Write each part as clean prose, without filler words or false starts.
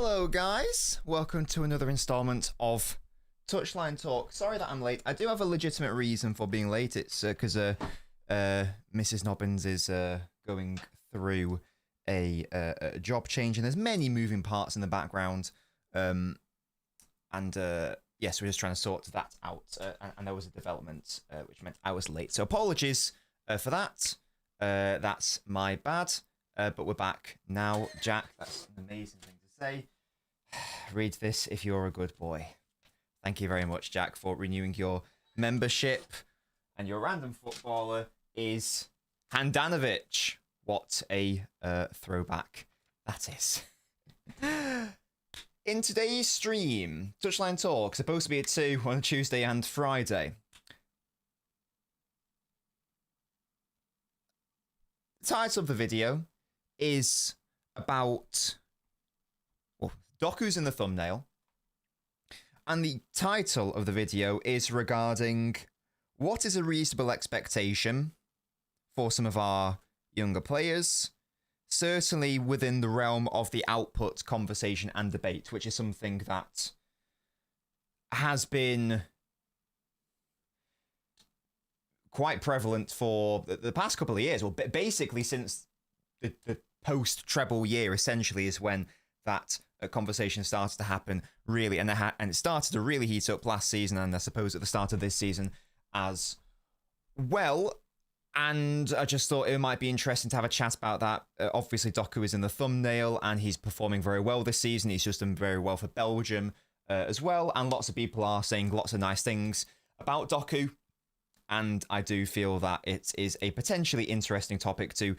Hello guys, welcome to another installment of Touchline Talk. Sorry that I'm late. I do have a legitimate reason for being late. It's because Mrs. Nobbins is going through a job change and there's many moving parts in the background. Yes, we're just trying to sort that out. And there was a development which meant I was late. So apologies for that. That's my bad. But we're back now. Jack, that's an amazing thing to say. Read this if you're a good boy. Thank you very much, Jack, for renewing your membership. And your random footballer is Handanovic. What a throwback that is. In today's stream, Touchline Talk, supposed to be at 2 on Tuesday and Friday. The title of the video is about... well, Doku's in the thumbnail. And the title of the video is regarding what is a reasonable expectation for some of our younger players, certainly within the realm of the output, conversation and debate, which is something that has been quite prevalent for the past couple of years, or basically since the post-treble year, essentially, is when that conversation started to happen, really, and it started to really heat up last season, and I suppose at the start of this season as well. And I just thought it might be interesting to have a chat about that. Obviously, Doku is in the thumbnail, and he's performing very well this season. He's just done very well for Belgium as well, and lots of people are saying lots of nice things about Doku, and I do feel that it is a potentially interesting topic to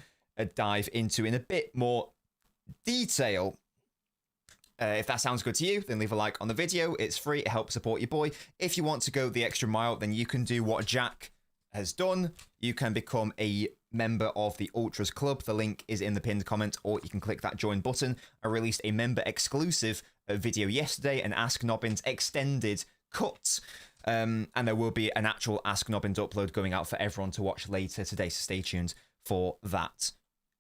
dive into in a bit more detail. If that sounds good to you, then leave a like on the video. It's free. It helps support your boy. If you want to go the extra mile, then you can do what Jack has done. You can become a member of the Ultras Club. The link is in the pinned comment, or you can click that join button. I released a member exclusive video yesterday, an Ask Nobbins extended cut. And there will be an actual Ask Nobbins upload going out for everyone to watch later today, so stay tuned for that.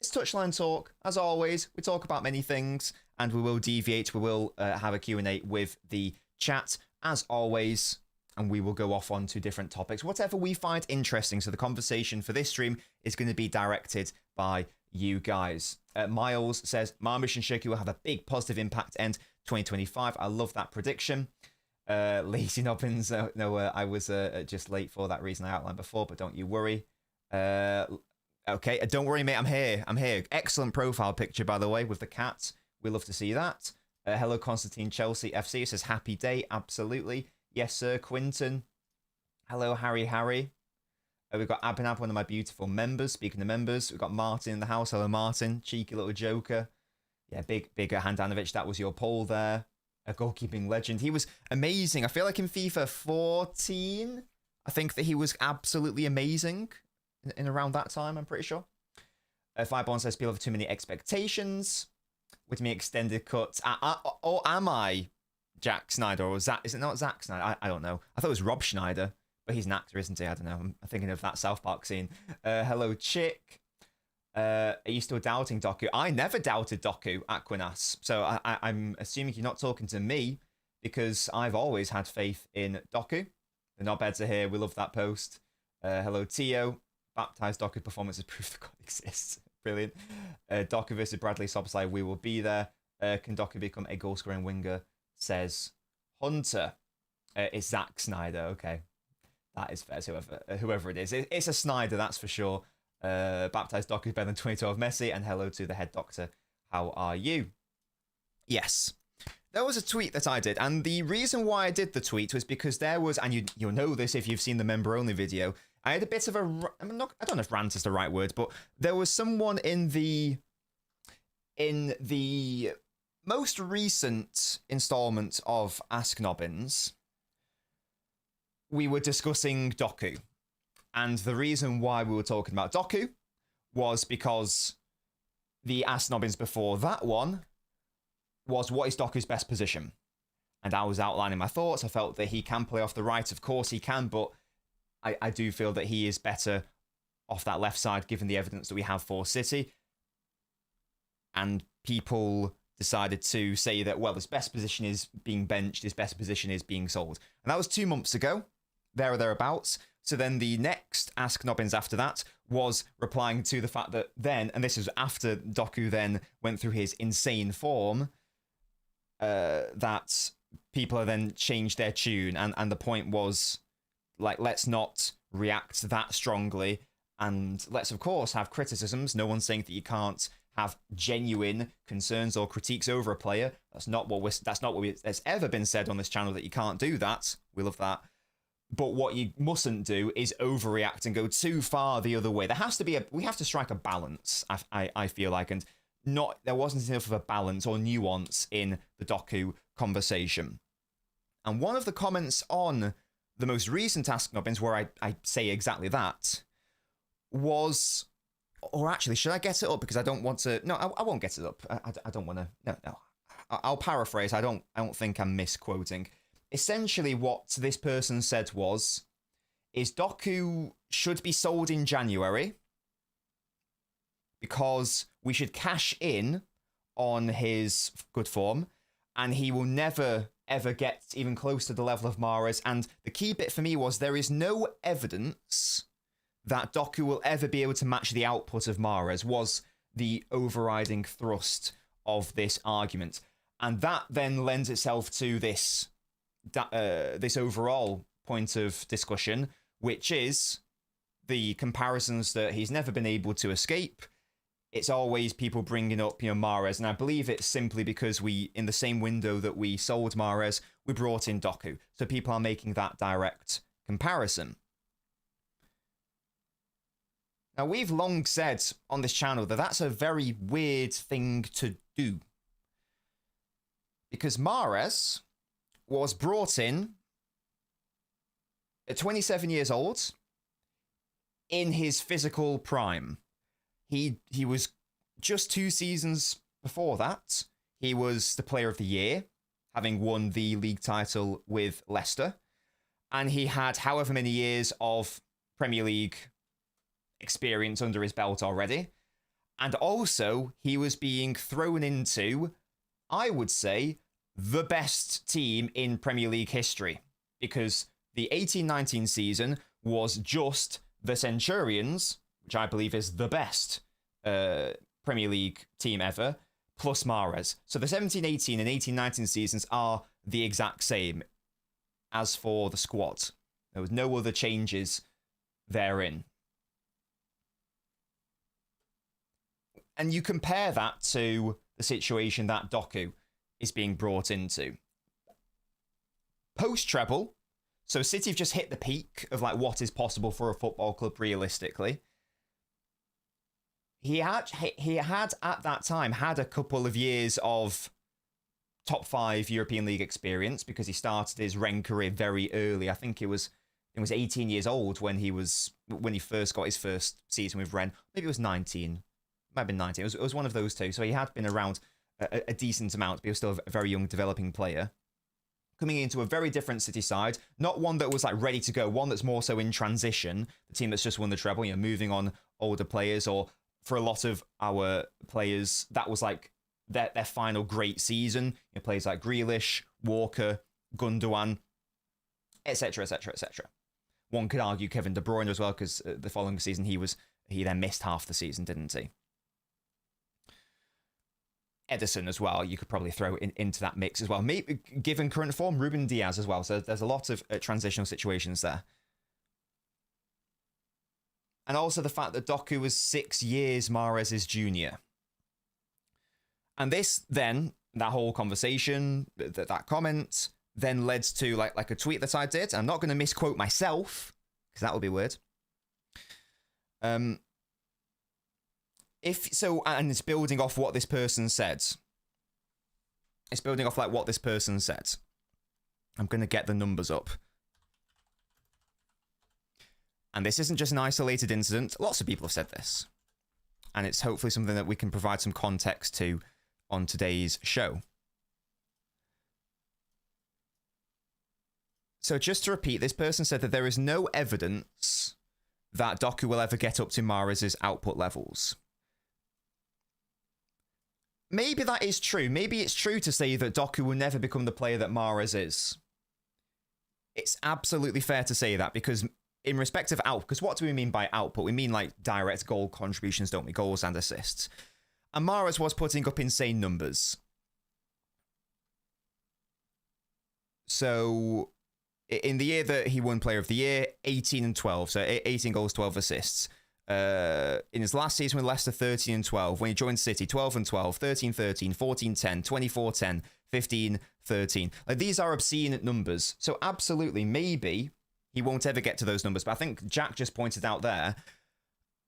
It's Touchline Talk. As always, we talk about many things, and we will deviate. We will have a Q&A with the chat, as always, and we will go off on to different topics, whatever we find interesting. So the conversation for this stream is going to be directed by you guys. Miles says, Marmish and Shirky will have a big positive impact end 2025. I love that prediction. Lazy Nobbins, no, I was just late for that reason I outlined before, but don't you worry. Okay, don't worry, mate. I'm here. Excellent profile picture, by the way, with the cat. We love to see that. Hello, Constantine Chelsea FC says happy day. Absolutely. Yes, sir. Quinton. Hello, Harry. We've got Abinab, one of my beautiful members. Speaking of members, we've got Martin in the house. Hello, Martin. Cheeky little joker. Yeah, big Handanovic. That was your poll there. A goalkeeping legend. He was amazing. I feel like in FIFA 14, I think that he was absolutely amazing. In around that time, I'm pretty sure. Fireborn says people have too many expectations. With me extended cuts. Or am I Jack Snyder? Or is it not Zack Snyder? I don't know. I thought it was Rob Schneider. But he's an actor, isn't he? I don't know. I'm thinking of that South Park scene. Hello, Chick. Are you still doubting Doku? I never doubted Doku at Quinas. So I'm assuming you're not talking to me, because I've always had faith in Doku. The knobheads are here. We love that post. Hello, Tio. Baptized Doku performance is proof that God exists. Brilliant. Doku versus Bradley Sobsai, we will be there. Can Doku become a goal-scoring winger? Says Hunter. It's Zack Snyder. Okay. That is fair. Whoever it is. It's a Snyder, that's for sure. Baptized Doku is better than 2012 Messi. And hello to the head doctor. How are you? Yes. There was a tweet that I did, and the reason why I did the tweet was because there was, and you'll know this if you've seen the member-only video, I had a bit of a, I don't know if rant is the right word, but there was someone in the most recent installment of Ask Nobbins, we were discussing Doku. And the reason why we were talking about Doku was because the Ask Nobbins before that one was what is Doku's best position. And I was outlining my thoughts. I felt that he can play off the right. Of course he can, but I do feel that he is better off that left side, given the evidence that we have for City. And people decided to say that, well, his best position is being benched, his best position is being sold. And that was 2 months ago, there or thereabouts. So then the next Ask Nobbins after that was replying to the fact that then, and this was after Doku then went through his insane form, that people have then changed their tune. And the point was, like, let's not react that strongly. And let's, of course, have criticisms. No one's saying that you can't have genuine concerns or critiques over a player. That's not what has ever been said on this channel, that you can't do that. We love that. But what you mustn't do is overreact and go too far the other way. We have to strike a balance, I feel like, and there wasn't enough of a balance or nuance in the Doku conversation. And one of the comments on the most recent Ask Nobbins, where I say exactly that, was, or actually, should I get it up? Because I don't want to. No, I won't get it up. I don't want to. No. I'll paraphrase. I don't think I'm misquoting. Essentially, what this person said is Doku should be sold in January because we should cash in on his good form, and he will never, ever get even close to the level of Mahrez. And the key bit for me was there is no evidence that Doku will ever be able to match the output of Mahrez, was the overriding thrust of this argument. And that then lends itself to this overall point of discussion, which is the comparisons that he's never been able to escape. It's always people bringing up, Mahrez, and I believe it's simply because in the same window that we sold Mahrez, we brought in Doku. So people are making that direct comparison. Now, we've long said on this channel that that's a very weird thing to do, because Mahrez was brought in at 27 years old in his physical prime. He was just 2 seasons before that. He was the player of the year, having won the league title with Leicester. And he had however many years of Premier League experience under his belt already. And also, he was being thrown into, I would say, the best team in Premier League history, because the 18-19 season was just the Centurions, which I believe is the best Premier League team ever, plus Mahrez. So the 17-18 and 18-19 seasons are the exact same as for the squad. There was no other changes therein. And you compare that to the situation that Doku is being brought into. Post-treble, so City have just hit the peak of like what is possible for a football club realistically. He had at that time had a couple of years of top 5 European League experience, because he started his Rennes career very early. I think it was 18 years old when he first got his first season with Rennes. Maybe it was 19. Might have been 19. It was one of those two. So he had been around a decent amount, but he was still a very young developing player. Coming into a very different City side, not one that was like ready to go, one that's more so in transition, the team that's just won the treble, moving on older players, or for a lot of our players, that was like their final great season. Players like Grealish, Walker, Gundogan, etc., etc., etc. One could argue Kevin De Bruyne as well, because the following season he then missed half the season, didn't he? Ederson as well, you could probably throw into that mix as well. Maybe, given current form, Ruben Diaz as well. So there's a lot of transitional situations there. And also the fact that Doku was 6 years Mahrez's junior. And this then, that whole conversation, that comment, then led to like a tweet that I did. I'm not going to misquote myself, because that would be weird. And it's building off what this person said. It's building off like what this person said. I'm going to get the numbers up. And this isn't just an isolated incident. Lots of people have said this. And it's hopefully something that we can provide some context to on today's show. So just to repeat, this person said that there is no evidence that Doku will ever get up to Mahrez's output levels. maybe that is true. Maybe it's true to say that Doku will never become the player that Mahrez is. It's absolutely fair to say that, because in respect of output, because what do we mean by output? We mean like direct goal contributions, don't we? Goals and assists. And Mahrez was putting up insane numbers. So in the year that he won Player of the Year, 18 and 12. So 18 goals, 12 assists. In his last season with Leicester, 13 and 12. When he joined City, 12 and 12, 13, 13, 14, 10, 24, 10, 15, 13. Like, these are obscene numbers. So absolutely, maybe he won't ever get to those numbers. But I think Jack just pointed out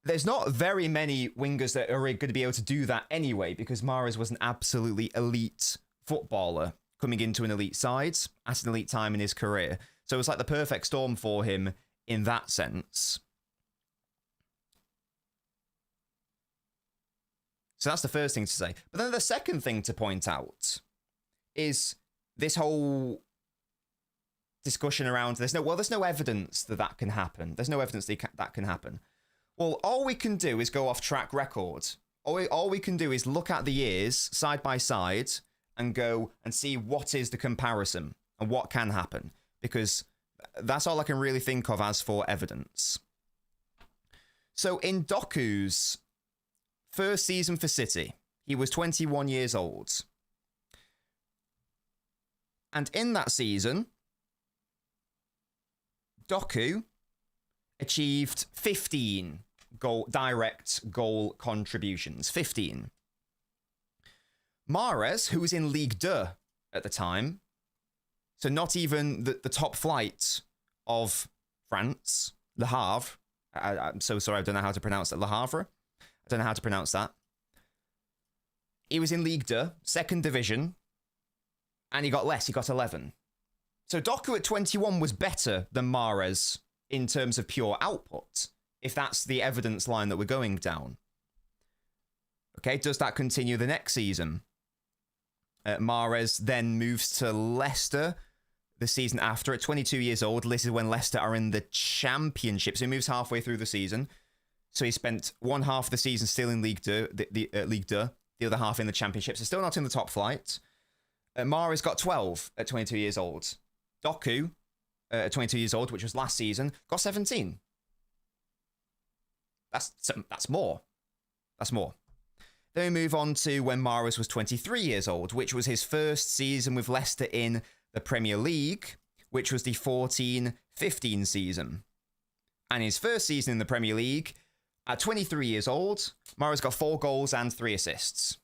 there's not very many wingers that are going to be able to do that anyway, because Mahrez was an absolutely elite footballer coming into an elite side at an elite time in his career. So it's like the perfect storm for him in that sense. So that's the first thing to say. But then the second thing to point out is this whole discussion around there's no evidence that can happen. There's no evidence that can happen. Well, all we can do is go off track record. All we can do is look at the years side by side and go and see what is the comparison and what can happen, because that's all I can really think of as for evidence. So in Doku's first season for City, he was 21 years old. And in that season, Doku achieved 15 direct goal contributions. 15. Mahrez, who was in Ligue 2 at the time, so not even the top flight of France, Le Havre. I'm so sorry, I don't know how to pronounce that. Le Havre? I don't know how to pronounce that. He was in Ligue 2, second division, and he got less. He got 11. So Doku at 21 was better than Mahrez in terms of pure output, if that's the evidence line that we're going down. Okay, does that continue the next season? Mahrez then moves to Leicester the season after at 22 years old. This is when Leicester are in the Championship, so he moves halfway through the season. So he spent one half of the season still in Ligue 2, the other half in the Championship, so still not in the top flight. Mahrez got 12 at 22 years old. Doku, at 22 years old, which was last season, got 17. That's more. That's more. Then we move on to when Mahrez was 23 years old, which was his first season with Leicester in the Premier League, which was the 14-15 season. And his first season in the Premier League, at 23 years old, Mahrez got 4 goals and 3 assists.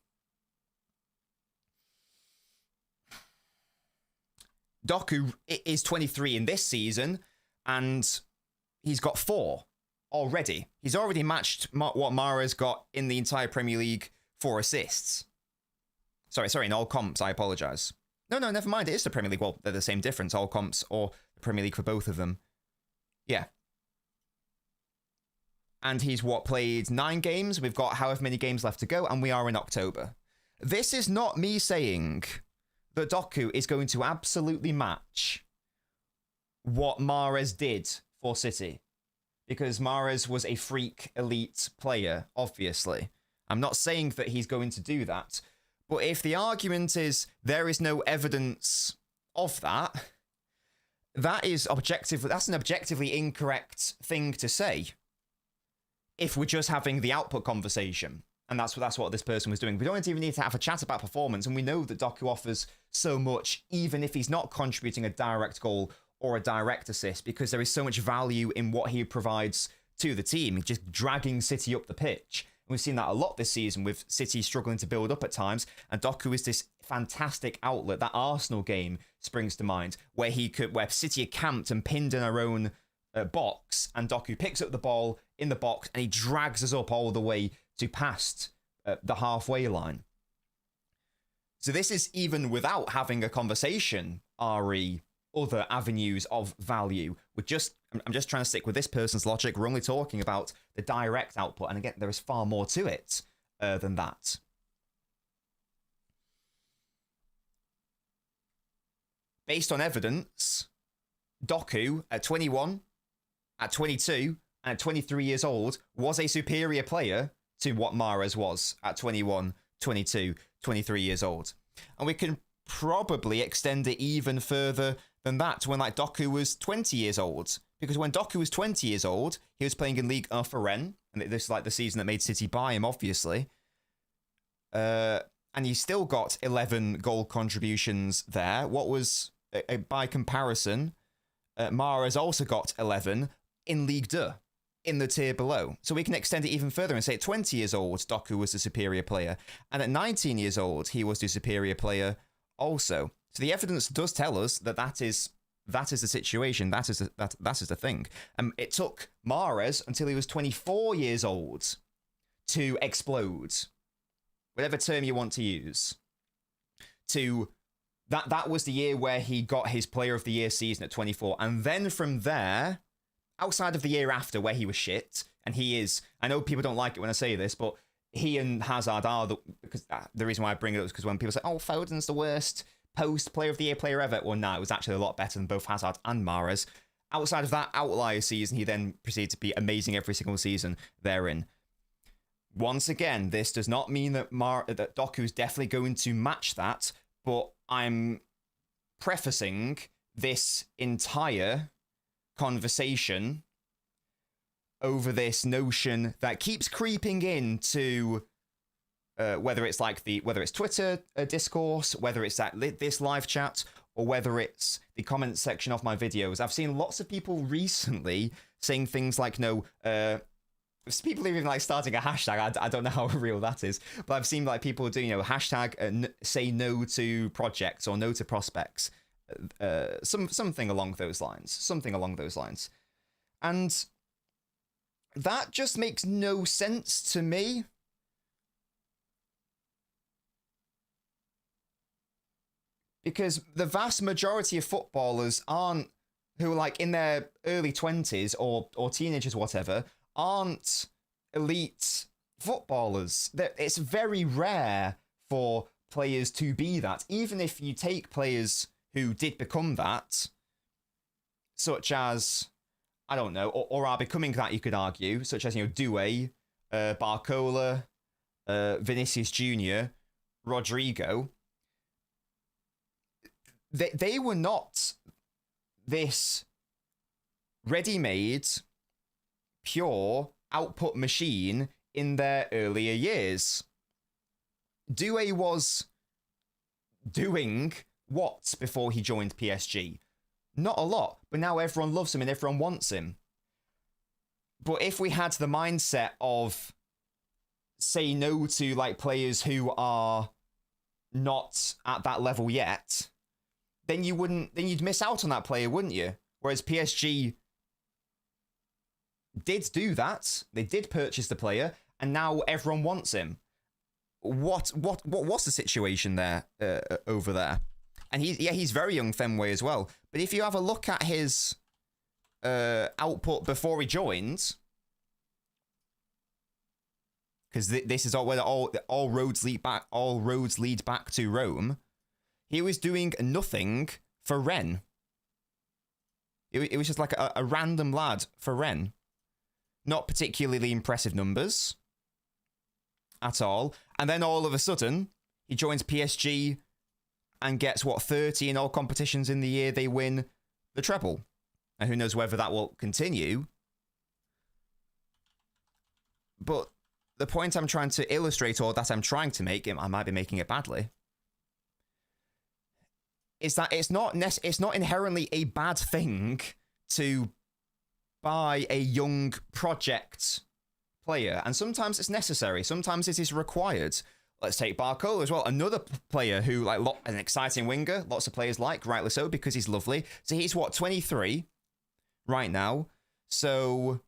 Doku is 23 in this season, and he's got 4 already. He's already matched what Mahrez got in the entire Premier League for assists. Sorry, in all comps, I apologise. No, never mind, it is the Premier League. Well, they're the same difference, all comps or the Premier League for both of them. Yeah. And he's, played 9 games? We've got however many games left to go, and we are in October. This is not me saying that Doku is going to absolutely match what Mahrez did for City, because Mahrez was a freak elite player, obviously. I'm not saying that he's going to do that, but if the argument is there is no evidence of that, that's an objectively incorrect thing to say. If we're just having the output conversation. And that's what this person was doing. We don't even need to have a chat about performance. And we know that Doku offers so much, even if he's not contributing a direct goal or a direct assist, because there is so much value in what he provides to the team, just dragging City up the pitch. And we've seen that a lot this season, with City struggling to build up at times. And Doku is this fantastic outlet. That Arsenal game springs to mind, where City are camped and pinned in our own box, and Doku picks up the ball in the box and he drags us up all the way to past the halfway line. So this is even without having a conversation, other avenues of value. I'm just trying to stick with this person's logic. We're only talking about the direct output, and again, there is far more to it than that. Based on evidence, Doku at 21, at 22, and at 23 years old was a superior player to what Mahrez was at 21, 22, 23 years old. And we can probably extend it even further than that to when like Doku was 20 years old. Because when Doku was 20 years old, he was playing in League 1 for Rennes. And this is like the season that made City buy him, obviously. And he still got 11 goal contributions there. What was, by comparison, Mahrez also got 11 in Ligue 2, in the tier below. So we can extend it even further and say at 20 years old, Doku was the superior player. And at 19 years old, he was the superior player also. So the evidence does tell us that that is the situation. That is the thing. It took Mahrez until he was 24 years old to explode. Whatever term you want to use. That was the year where he got his Player of the Year season at 24. And then from there, outside of the year after where he was shit, and he is, I know people don't like it when I say this, but he and Hazard are because the reason why I bring it up is because when people say, oh, Foden's the worst post Player of the Year player ever, well, no, it was actually a lot better than both Hazard and Mahrez. Outside of that outlier season, he then proceeded to be amazing every single season therein. Once again, this does not mean that that Doku's definitely going to match that, but I'm prefacing this entire conversation over this notion that keeps creeping into whether it's Twitter discourse, whether it's this live chat, or whether it's the comment section of my videos. I've seen lots of people recently saying things like, no, people even like starting a hashtag. I don't know how real that is, but I've seen like people doing, hashtag say no to projects or no to prospects, something along those lines, and that just makes no sense to me. Because the vast majority of footballers who are like in their early 20s or teenagers, whatever, aren't elite footballers. It's very rare for players to be that. Even if you take players who did become that, such as, I don't know, or are becoming that, you could argue, such as, Doué, Barcola, Vinicius Jr., Rodrigo, they were not this ready-made, pure output machine in their earlier years. Doué was doing what before he joined PSG? Not a lot, but now everyone loves him and everyone wants him. But if we had the mindset of say no to like players who are not at that level yet, then you'd miss out on that player, wouldn't you? Whereas PSG did do that. They did purchase the player, and now everyone wants him. What's the situation there over there? And he's very young Fenway as well. But if you have a look at his output before he joined, because this is where all roads lead back to Rome. He was doing nothing for Rennes. It was just like a random lad for Rennes. Not particularly impressive numbers at all. And then all of a sudden, he joins PSG and gets, 30 in all competitions in the year they win the treble. And who knows whether that will continue. But the point I'm trying to illustrate, or that I'm trying to make, I might be making it badly, is that it's not inherently a bad thing to buy a young project player. And sometimes it's necessary. Sometimes it is required. Let's take Barcola as well. Another player who, an exciting winger, lots of players like, rightly so, because he's lovely. So he's, 23 right now. So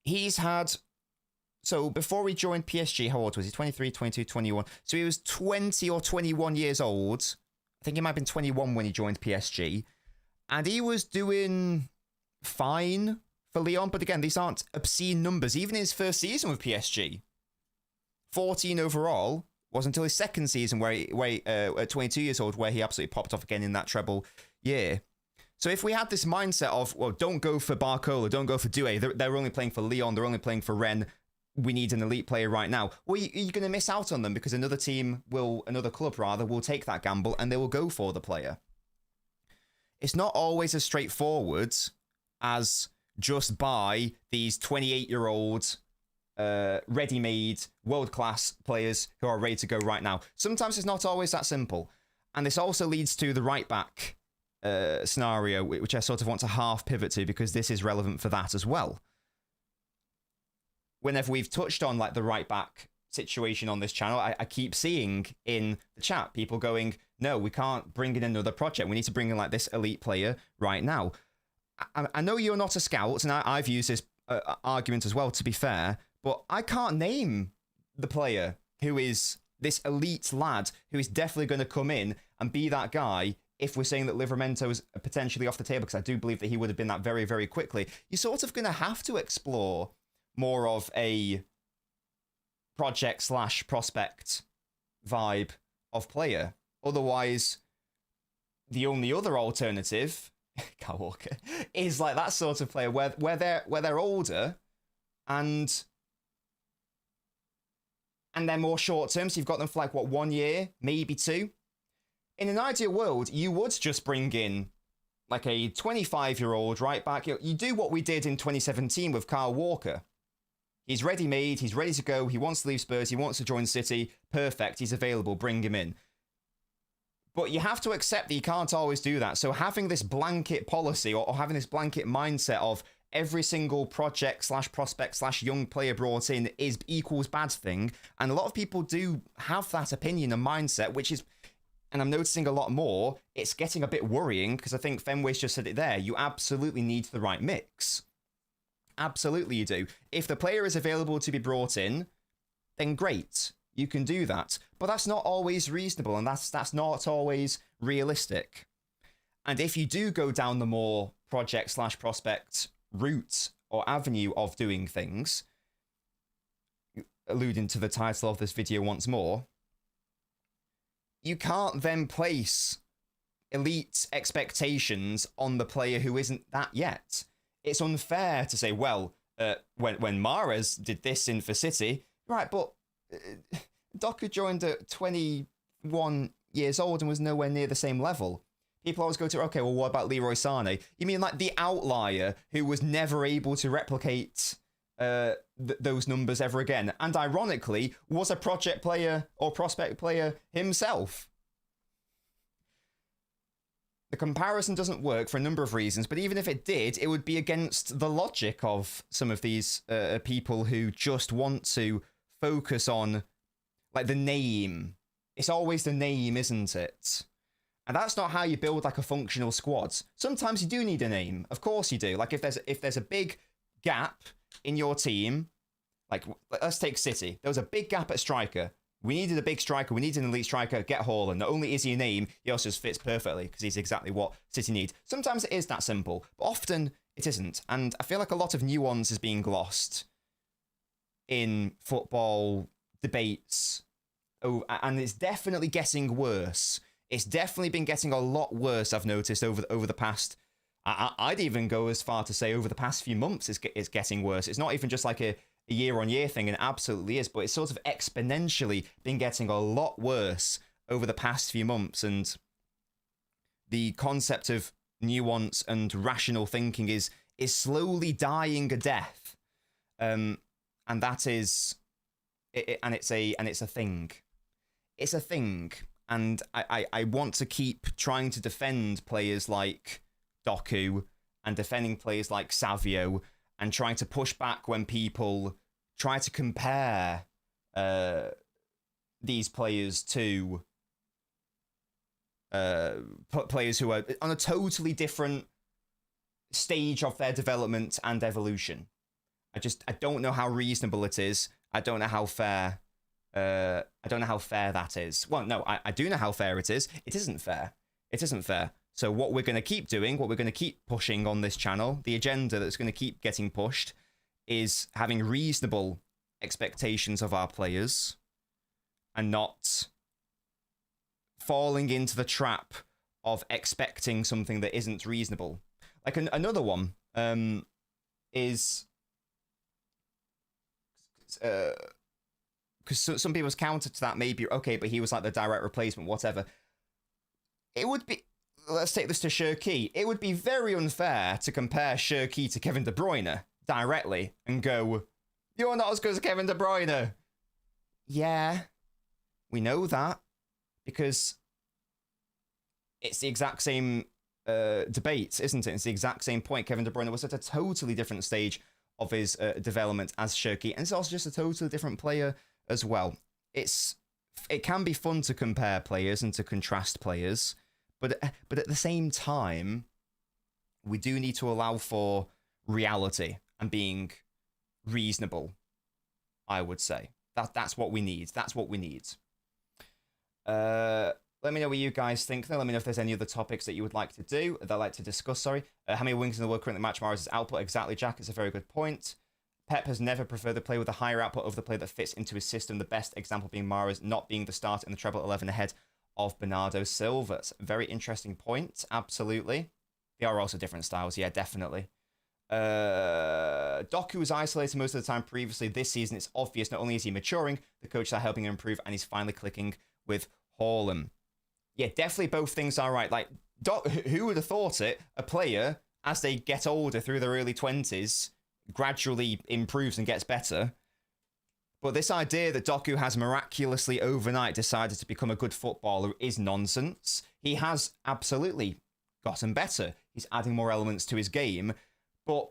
he's had... So before he joined PSG, how old was he? 23, 22, 21. So he was 20 or 21 years old. I think he might have been 21 when he joined PSG. And he was doing fine for Lyon. But again, these aren't obscene numbers. Even his first season with PSG, 14 overall, was until his second season where at 22 years old, where he absolutely popped off again in that treble year. So if we had this mindset of, well, don't go for Barcola, don't go for Doué, they're only playing for Lyon, they're only playing for Rennes, we need an elite player right now. Well, you're going to miss out on them because another club will take that gamble and they will go for the player. It's not always as straightforward as just buy these 28-year-old ready-made world-class players who are ready to go right now. Sometimes it's not always that simple. And this also leads to the right-back scenario, which I sort of want to half pivot to because this is relevant for that as well. Whenever we've touched on like the right-back situation on this channel, I keep seeing in the chat people going, no, we can't bring in another project. We need to bring in like this elite player right now. I know you're not a scout, and I've used this argument as well, to be fair, but I can't name the player who is this elite lad who is definitely going to come in and be that guy if we're saying that Livramento is potentially off the table, because I do believe that he would have been that very, very quickly. You're sort of going to have to explore more of a project/prospect vibe of player. Otherwise, the only other alternative, Kyle Walker, is like that sort of player where they're older and they're more short term. So you've got them for like 1 year, maybe 2. In an ideal world, you would just bring in like a 25-year-old right back. You do what we did in 2017 with Kyle Walker. He's ready-made, he's ready to go, he wants to leave Spurs, he wants to join City. Perfect, he's available, bring him in. But you have to accept that you can't always do that. So having this blanket policy or having this blanket mindset of every single project/prospect/young player brought in is equals bad thing. And a lot of people do have that opinion and mindset, which is, and I'm noticing a lot more, it's getting a bit worrying because I think Fenway's just said it there. You absolutely need the right mix. Absolutely you do. If the player is available to be brought in, then great. You can do that. But that's not always reasonable, and that's not always realistic. And if you do go down the more project/prospect route or avenue of doing things, alluding to the title of this video once more, you can't then place elite expectations on the player who isn't that yet. It's unfair to say, well, when Mahrez did this in for City, right, but Doku joined at 21 years old and was nowhere near the same level. People always go to, okay, well, what about Leroy Sané? You mean like the outlier who was never able to replicate those numbers ever again, and ironically was a project player or prospect player himself? The comparison doesn't work for a number of reasons, but even if it did, it would be against the logic of some of these people who just want to focus on like the name. It's always the name, isn't it? And that's not how you build like a functional squad. Sometimes you do need a name. Of course you do. Like if there's a big gap in your team, like let's take City. There was a big gap at striker. We needed a big striker. We needed an elite striker. Get Haaland. Not only is he a name, he also just fits perfectly because he's exactly what City need. Sometimes it is that simple, but often it isn't. And I feel like a lot of nuance is being lost in football debates. Oh, and it's definitely getting worse. It's definitely been getting a lot worse, I've noticed, over the past... I'd even go as far to say over the past few months it's getting worse. It's not even just like a year-on-year thing, and it absolutely is, but it's sort of exponentially been getting a lot worse over the past few months, and the concept of nuance and rational thinking is slowly dying a death, and that is, and it's a thing. It's a thing, and I want to keep trying to defend players like Doku and defending players like Savio, and trying to push back when people try to compare these players to players who are on a totally different stage of their development and evolution. I don't know how reasonable it is. I don't know how fair. I don't know how fair that is. Well, no, I do know how fair it is. It isn't fair. It isn't fair. So what we're going to keep doing, what we're going to keep pushing on this channel, the agenda that's going to keep getting pushed, is having reasonable expectations of our players and not falling into the trap of expecting something that isn't reasonable. Like another one is... because some people's counter to that may be, okay, but he was like the direct replacement, whatever. It would be, let's take this to Shirky. It would be very unfair to compare Shirky to Kevin De Bruyne directly and go, you're not as good as Kevin De Bruyne. Yeah, we know that because it's the exact same debate, isn't it? It's the exact same point. Kevin De Bruyne was at a totally different stage of his development as Shirky, and it's also just a totally different player as well. It can be fun to compare players and to contrast players, but at the same time, we do need to allow for reality and being reasonable, I would say. That's what we need. That's what we need. Let me know what you guys think, though. Let me know if there's any other topics that you would like to do, that I'd like to discuss, sorry. How many wings in the world currently match Mahrez's output? Exactly, Jack. It's a very good point. Pep has never preferred the player with a higher output over the player that fits into his system. The best example being Mahrez not being the starter in the treble 11 ahead of Bernardo Silva. Very interesting point. Absolutely. They are also different styles. Yeah, definitely. Doku was isolated most of the time previously. This season, it's obvious not only is he maturing, the coaches are helping him improve, and he's finally clicking with Haaland. Yeah, definitely both things are right. Like, who would have thought it? A player, as they get older through their early 20s, gradually improves and gets better. But this idea that Doku has miraculously overnight decided to become a good footballer is nonsense. He has absolutely gotten better. He's adding more elements to his game, but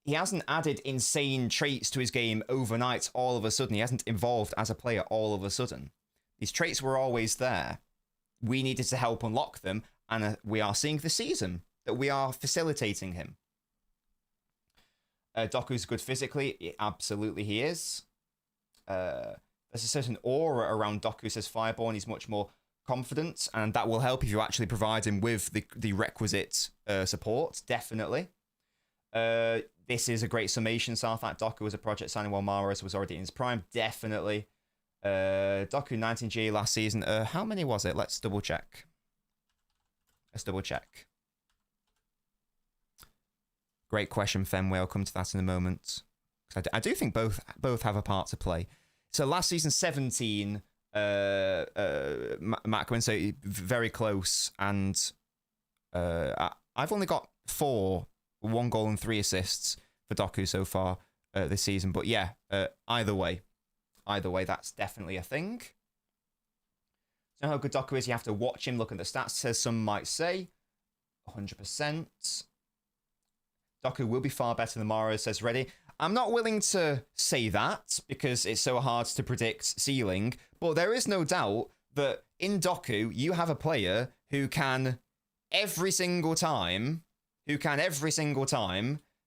he hasn't added insane traits to his game overnight all of a sudden. He hasn't evolved as a player all of a sudden. These traits were always there. We needed to help unlock them, and we are seeing this season that we are facilitating him. Doku's good physically. Absolutely he is. There's a certain aura around Doku, says Fireborn. He's much more confident, and that will help if you actually provide him with the requisite support, definitely. This is a great summation, Sarthak. Doku was a project signing while Mahrez was already in his prime, definitely. Doku 19G last season. How many was it? Let's double check. Great question, Fenway. I'll come to that in a moment. I do think both have a part to play. So last season, 17, Macwin, so very close. And I've only got 4, 1 goal and 3 assists for Doku so far this season. But yeah, either way, that's definitely a thing. So how good Doku is, you have to watch him, look at the stats, says some might say. 100%. Doku will be far better than Mahrez, says Reddy. I'm not willing to say that because it's so hard to predict ceiling, but there is no doubt that in Doku, you have a player who can every single time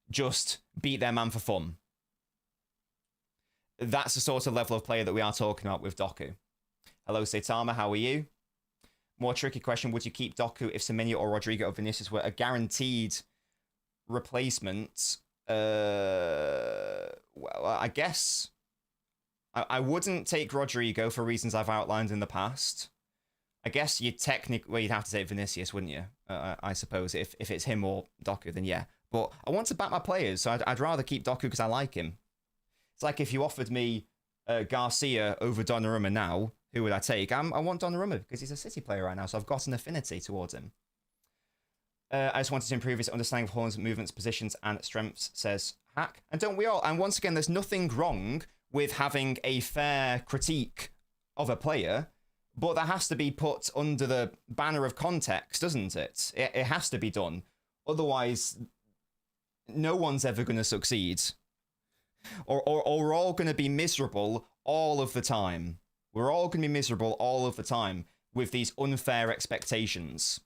just beat their man for fun. That's the sort of level of player that we are talking about with Doku. Hello, Saitama, how are you? More tricky question, would you keep Doku if Semenyo or Rodrigo or Vinicius were a guaranteed replacement? Well, I guess I wouldn't take Rodrigo for reasons I've outlined in the past. I guess you'd have to take Vinicius, wouldn't you? I suppose if it's him or Doku, then yeah. But I want to back my players, so I'd rather keep Doku because I like him. It's like if you offered me Garcia over Donnarumma now, who would I take? I want Donnarumma because he's a City player right now, so I've got an affinity towards him. I just wanted to improve his understanding of Haaland's movements, positions, and strengths, says Hack. And don't we all? And once again, there's nothing wrong with having a fair critique of a player, but that has to be put under the banner of context, doesn't it? It has to be done. Otherwise, no one's ever going to succeed. Or we're all going to be miserable all of the time. We're all going to be miserable all of the time with these unfair expectations.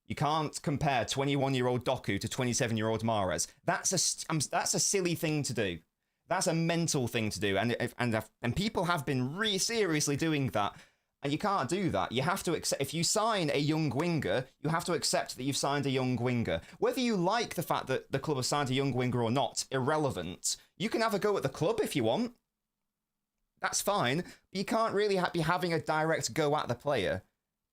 You can't compare 21-year-old Doku to 27-year-old Mahrez. That's a silly thing to do. That's a mental thing to do. And people have been really seriously doing that. And you can't do that. You have to accept, if you sign a young winger, you have to accept that you've signed a young winger. Whether you like the fact that the club has signed a young winger or not, irrelevant. You can have a go at the club if you want. That's fine. But you can't really be having a direct go at the player.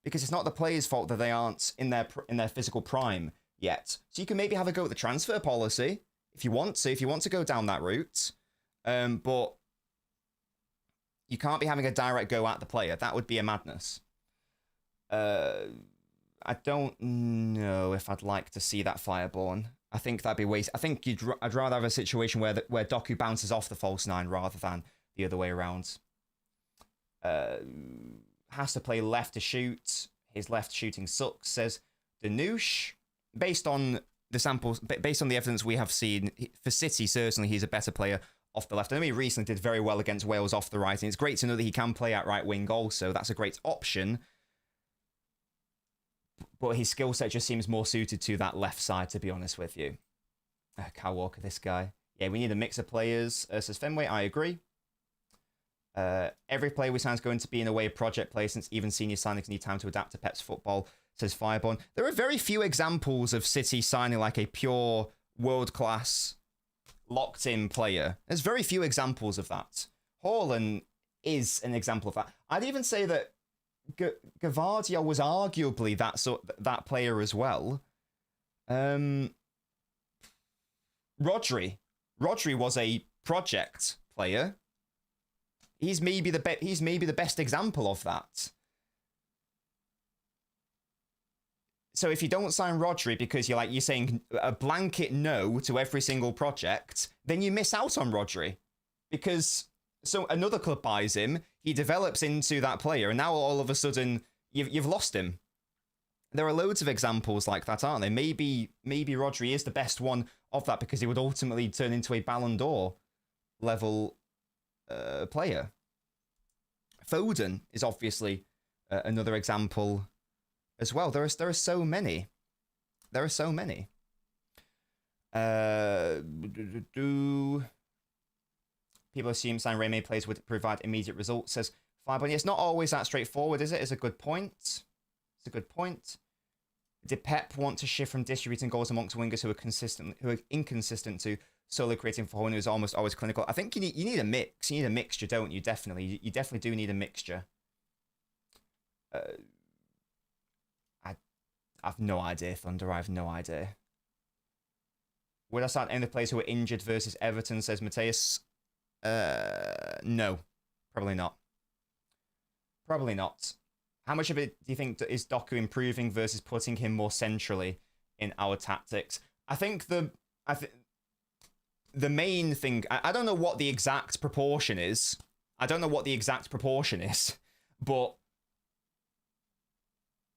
Because it's not the player's fault that they aren't in their physical prime yet. So you can maybe have a go at the transfer policy if you want to go down that route. But You can't be having a direct go at the player. That would be a madness. I don't know if I'd like to see that Fireborn. I think that'd be waste. I think I'd rather have a situation where Doku bounces off the false 9 rather than the other way around. Has to play left to shoot. His left shooting sucks, says Danouche. Based on the samples, based on the evidence we have seen, for City, certainly he's a better player off the left. I know he recently did very well against Wales off the right, and it's great to know that he can play at right wing also. That's a great option. But his skill set just seems more suited to that left side, to be honest with you. Kyle Walker, this guy. Yeah, we need a mix of players, says Fenway. I agree. Every player we sign is going to be in a way a project player, since even senior signings need time to adapt to Pep's football, says Fireborn. There are very few examples of City signing like a pure world-class locked-in player. There's very few examples of that. Haaland is an example of that. I'd even say that Gavardio was arguably that player as well. Rodri was a project player. He's maybe the best example of that. So if you don't sign Rodri because you're saying a blanket no to every single project, then you miss out on Rodri. Because so another club buys him, he develops into that player, and now all of a sudden you've lost him. There are loads of examples like that, aren't there? Maybe Rodri is the best one of that because he would ultimately turn into a Ballon d'Or level player. Foden is obviously another example as well. There are so many. There are so many. People assume sign Reme players would provide immediate results, says Firebone. It's not always that straightforward, is it? It's a good point. It's a good point. Did Pep want to shift from distributing goals amongst wingers who are inconsistent to solo creating for Horn, who's almost always clinical? I think you need a mix. You need a mixture, don't you? Definitely. You definitely do need a mixture. I've no idea, Thunder. I have no idea. Would I start any of the players who were injured versus Everton, says Mateus? No. Probably not. Probably not. How much of it do you think is Doku improving versus putting him more centrally in our tactics? I think the main thing... I don't know what the exact proportion is. But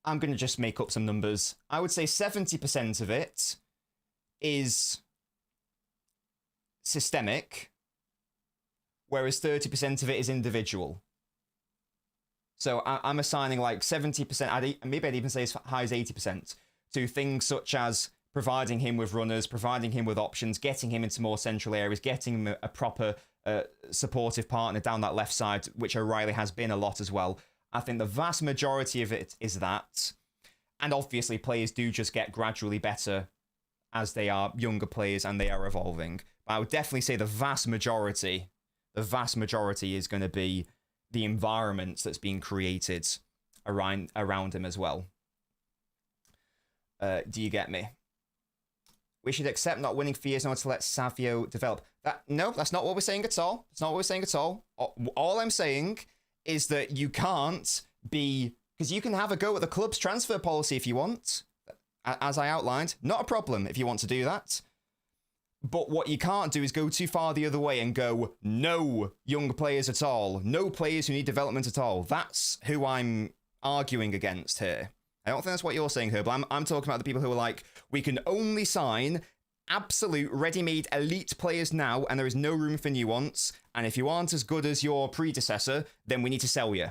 I'm going to just make up some numbers. I would say 70% of it is systemic, whereas 30% of it is individual. So I'm assigning like 70%, maybe I'd even say as high as 80%, to things such as providing him with runners, providing him with options, getting him into more central areas, getting him a proper supportive partner down that left side, which O'Reilly has been a lot as well. I think the vast majority of it is that. And obviously players do just get gradually better as they are younger players and they are evolving. But I would definitely say the vast majority is going to be the environment that's being created around him as well. Do you get me? We should accept not winning for years in order to let Savio develop. No, that's not what we're saying at all. It's not what we're saying at all. All I'm saying is that you can't be... Because you can have a go at the club's transfer policy if you want. As I outlined, not a problem if you want to do that. But what you can't do is go too far the other way and go, no young players at all. No players who need development at all. That's who I'm arguing against here. I don't think that's what you're saying here, but I'm talking about the people who are like, we can only sign absolute ready-made elite players now, and there is no room for nuance. And if you aren't as good as your predecessor, then we need to sell you.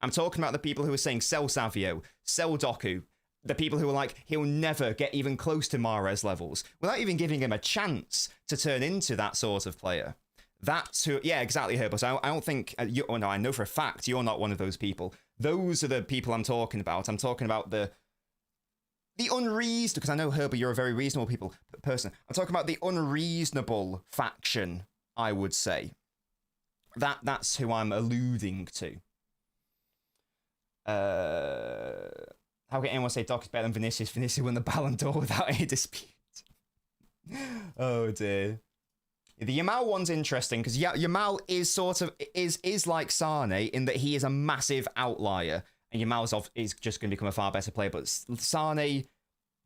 I'm talking about the people who are saying, sell Savio, sell Doku. The people who are like, he'll never get even close to Mahrez levels, without even giving him a chance to turn into that sort of player. That's who, yeah, exactly, Herbert. I don't think, no, I know for a fact you're not one of those people. Those are the people I'm talking about. I'm talking about the unreasonable, because I know, Herbert, you're a very reasonable person. I'm talking about the unreasonable faction, I would say. That's who I'm alluding to. How can anyone say Doc is better than Vinicius? Vinicius won the Ballon d'Or without any dispute. Oh dear. The Yamal one's interesting because Yamal is sort of is like Sane in that he is a massive outlier, and Yamal is just going to become a far better player. But Sane,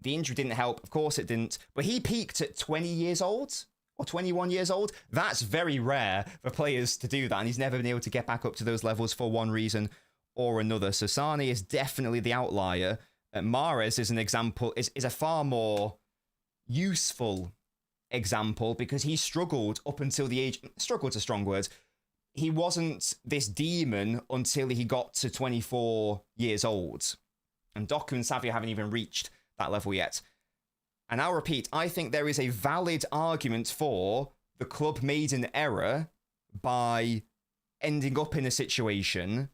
the injury didn't help. Of course, it didn't. But he peaked at 20 years old or 21 years old. That's very rare for players to do that, and he's never been able to get back up to those levels for one reason or another. So Sane is definitely the outlier. Mahrez is an example. Is a far more useful example because he struggled up until the age. Struggled's a strong word. He wasn't this demon until he got to 24 years old, and Doku and Savio haven't even reached that level yet. And I'll repeat, I think there is a valid argument for the club made an error by ending up in a situation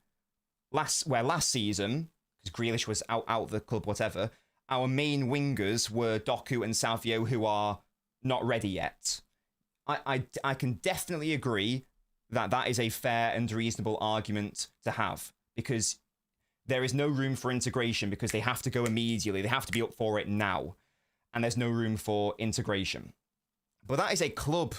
last season, because Grealish was out of the club, whatever, our main wingers were Doku and Savio, who are not ready yet. I can definitely agree that is a fair and reasonable argument to have, because there is no room for integration because they have to go immediately. They have to be up for it now. And there's no room for integration. But that is a club,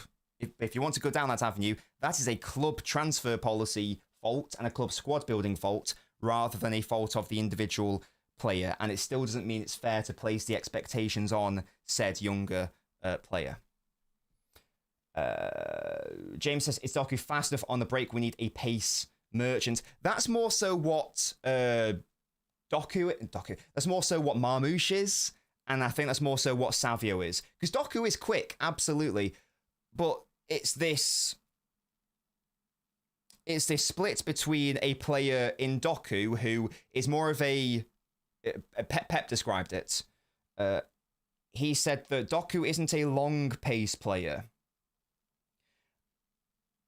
if you want to go down that avenue, that is a club transfer policy fault and a club squad building fault rather than a fault of the individual player. And it still doesn't mean it's fair to place the expectations on said younger player. James says, is Doku fast enough on the break? We need a pace merchant. That's more so what Doku. That's more so what Marmoush is. And I think that's more so what Savio is. Because Doku is quick, absolutely. But it's this split between a player in Doku who is more of a Pep described it. He said that Doku isn't a long pace player.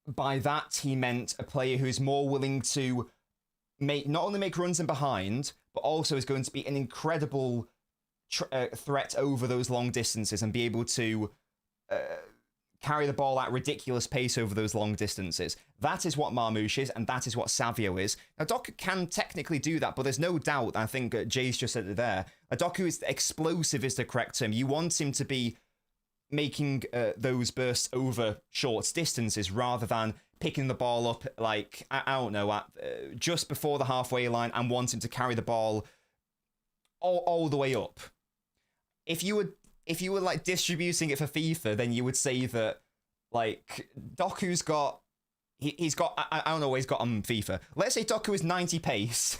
By that, he meant a player who's more willing to not only make runs in behind, but also is going to be an incredible threat over those long distances and be able to carry the ball at ridiculous pace over those long distances. That is what Marmoush is, and that is what Savio is. Now, Doku can technically do that, but there's no doubt, I think Jay's just said it there, Doku is explosive is the correct term. You want him to be making those bursts over short distances rather than picking the ball up, like, I don't know, just before the halfway line and wanting to carry the ball all the way up. If you were like distributing it for FIFA, then you would say that like Doku's got he's got I don't know what he's got on FIFA. Let's say Doku is 90 pace,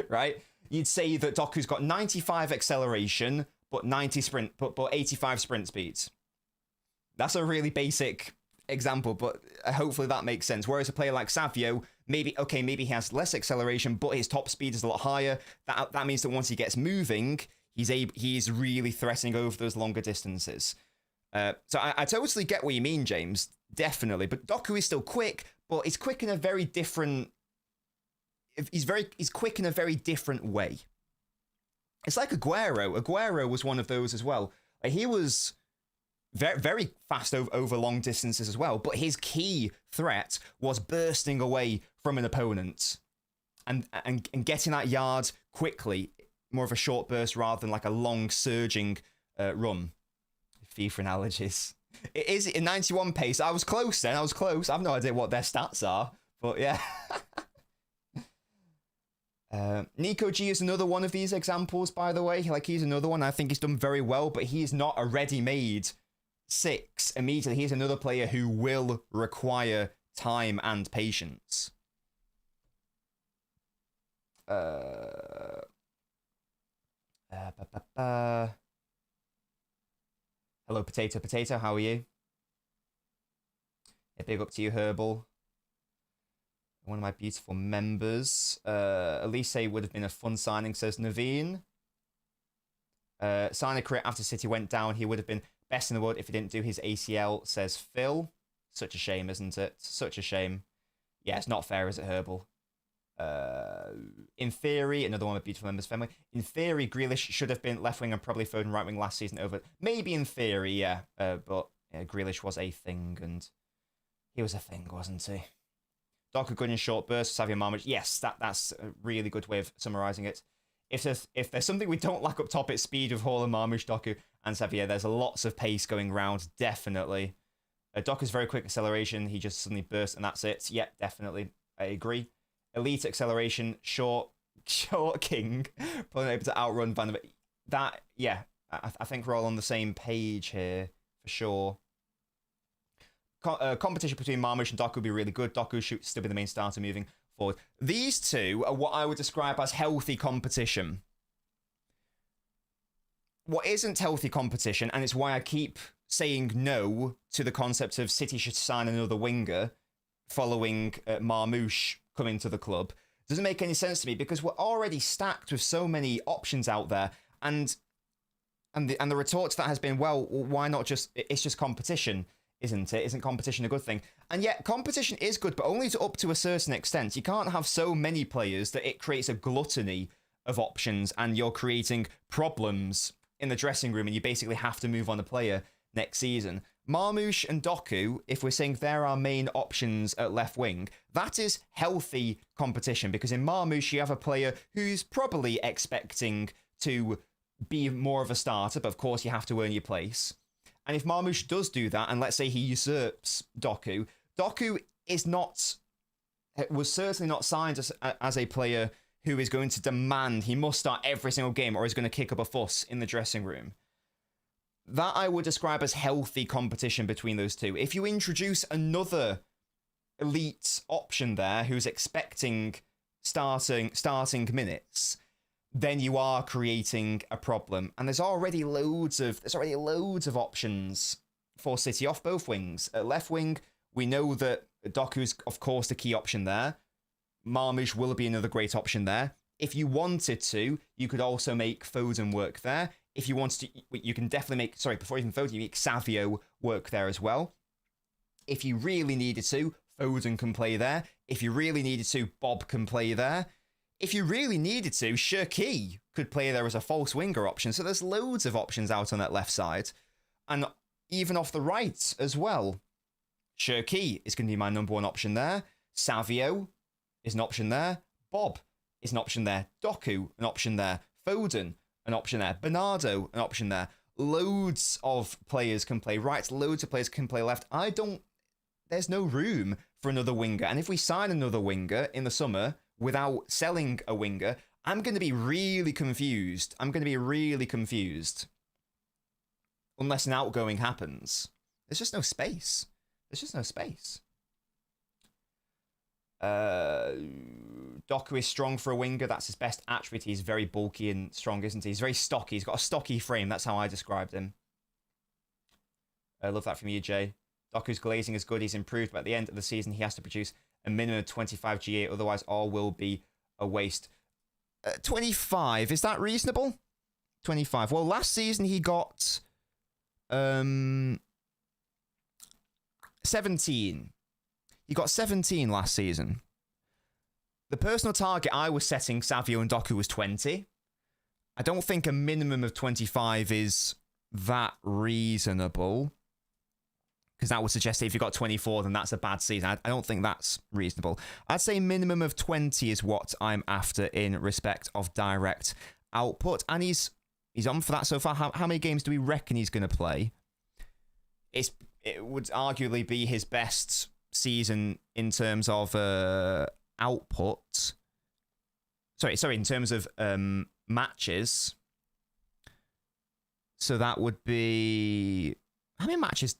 right? You'd say that Doku's got 95 acceleration, but 85 sprint speeds. That's a really basic example, but hopefully that makes sense. Whereas a player like Savio, maybe he has less acceleration, but his top speed is a lot higher. That means that once he gets moving, he's really threatening over those longer distances. So I totally get what you mean, James. Definitely. But Doku is still quick, but he's quick in a very different... He's quick in a very different way. It's like Aguero. Aguero was one of those as well. He was very, very fast over long distances as well, but his key threat was bursting away from an opponent and getting that yard quickly. More of a short burst rather than like a long surging run. FIFA analogies. It is in 91 pace. I was close then. I have no idea what their stats are, but yeah. Nico G is another one of these examples, by the way. Like, he's another one I think he's done very well, but he's not a ready-made 6 immediately. He's another player who will require time and patience. Hello, Potato. How are you? Yeah, big up to you, Herbal. One of my beautiful members. Elise would have been a fun signing, says Naveen. Signing career after City went down, he would have been best in the world if he didn't do his ACL, says Phil. Such a shame, isn't it? Such a shame. Yeah, it's not fair, is it, Herbal? In theory, another one of beautiful members' family. In theory, Grealish should have been left wing and probably Foden right wing last season over. Maybe in theory, yeah. But yeah, Grealish was a thing, and he was a thing, wasn't he? Doku good in short bursts, Savio Marmoush. Yes, that's a really good way of summarising it. If there's something we don't lack up top, it's speed of Hall and Marmoush, Doku, and Savio. There's lots of pace going round, definitely. Doku's very quick acceleration. He just suddenly bursts and that's it. Yep, definitely. I agree. Elite acceleration, short king, probably able to outrun Van der Beek. That, yeah, I think we're all on the same page here for sure. Competition between Marmoush and Doku would be really good. Doku should still be the main starter moving forward. These two are what I would describe as healthy competition. What isn't healthy competition, and it's why I keep saying no to the concept of City should sign another winger following Marmoush coming to the club, doesn't make any sense to me because we're already stacked with so many options out there, and the retort to that has been, well, why not just, it's just competition, isn't it? Isn't competition a good thing? And yet, competition is good, but only up to a certain extent. You can't have so many players that it creates a gluttony of options and you're creating problems in the dressing room and you basically have to move on a player next season. Marmoush and Doku, if we're saying they're our main options at left wing, that is healthy competition because in Marmoush you have a player who's probably expecting to be more of a starter, but of course you have to earn your place. And if Marmoush does do that, and let's say he usurps Doku, Doku was certainly not signed as a player who is going to demand he must start every single game or is going to kick up a fuss in the dressing room. That I would describe as healthy competition between those two. If you introduce another elite option there who's expecting starting minutes, then you are creating a problem. And there's already loads of options for City off both wings. At left wing, we know that Doku's of course the key option there. Marmoush will be another great option there. If you wanted to, you could also make Foden work there. If you wanted to, you can definitely make, before even Foden, you make Savio work there as well. If you really needed to, Foden can play there. If you really needed to, Bob can play there. If you really needed to, Shirky could play there as a false winger option. So there's loads of options out on that left side. And even off the right as well. Shirky is going to be my number one option there. Savio is an option there. Bob is an option there. Doku, an option there. Foden, an option there. Bernardo, an option there. Loads of players can play right. Loads of players can play left. There's no room for another winger. And if we sign another winger in the summer without selling a winger, I'm going to be really confused. Unless an outgoing happens. There's just no space. Doku is strong for a winger. That's his best attribute. He's very bulky and strong, isn't he? He's very stocky. He's got a stocky frame. That's how I described him. I love that from you, Jay. Doku's glazing is good. He's improved, but at the end of the season, he has to produce a minimum of 25 GA. Otherwise, all will be a waste. 25, is that reasonable? 25. Well, last season, he got 17. He got 17 last season. The personal target I was setting Savio and Doku was 20. I don't think a minimum of 25 is that reasonable. Because that would suggest that if you got 24, then that's a bad season. I don't think that's reasonable. I'd say minimum of 20 is what I'm after in respect of direct output. And he's on for that so far. How many games do we reckon he's going to play? It would arguably be his best season in terms of output. Sorry, in terms of matches. So that would be... How many matches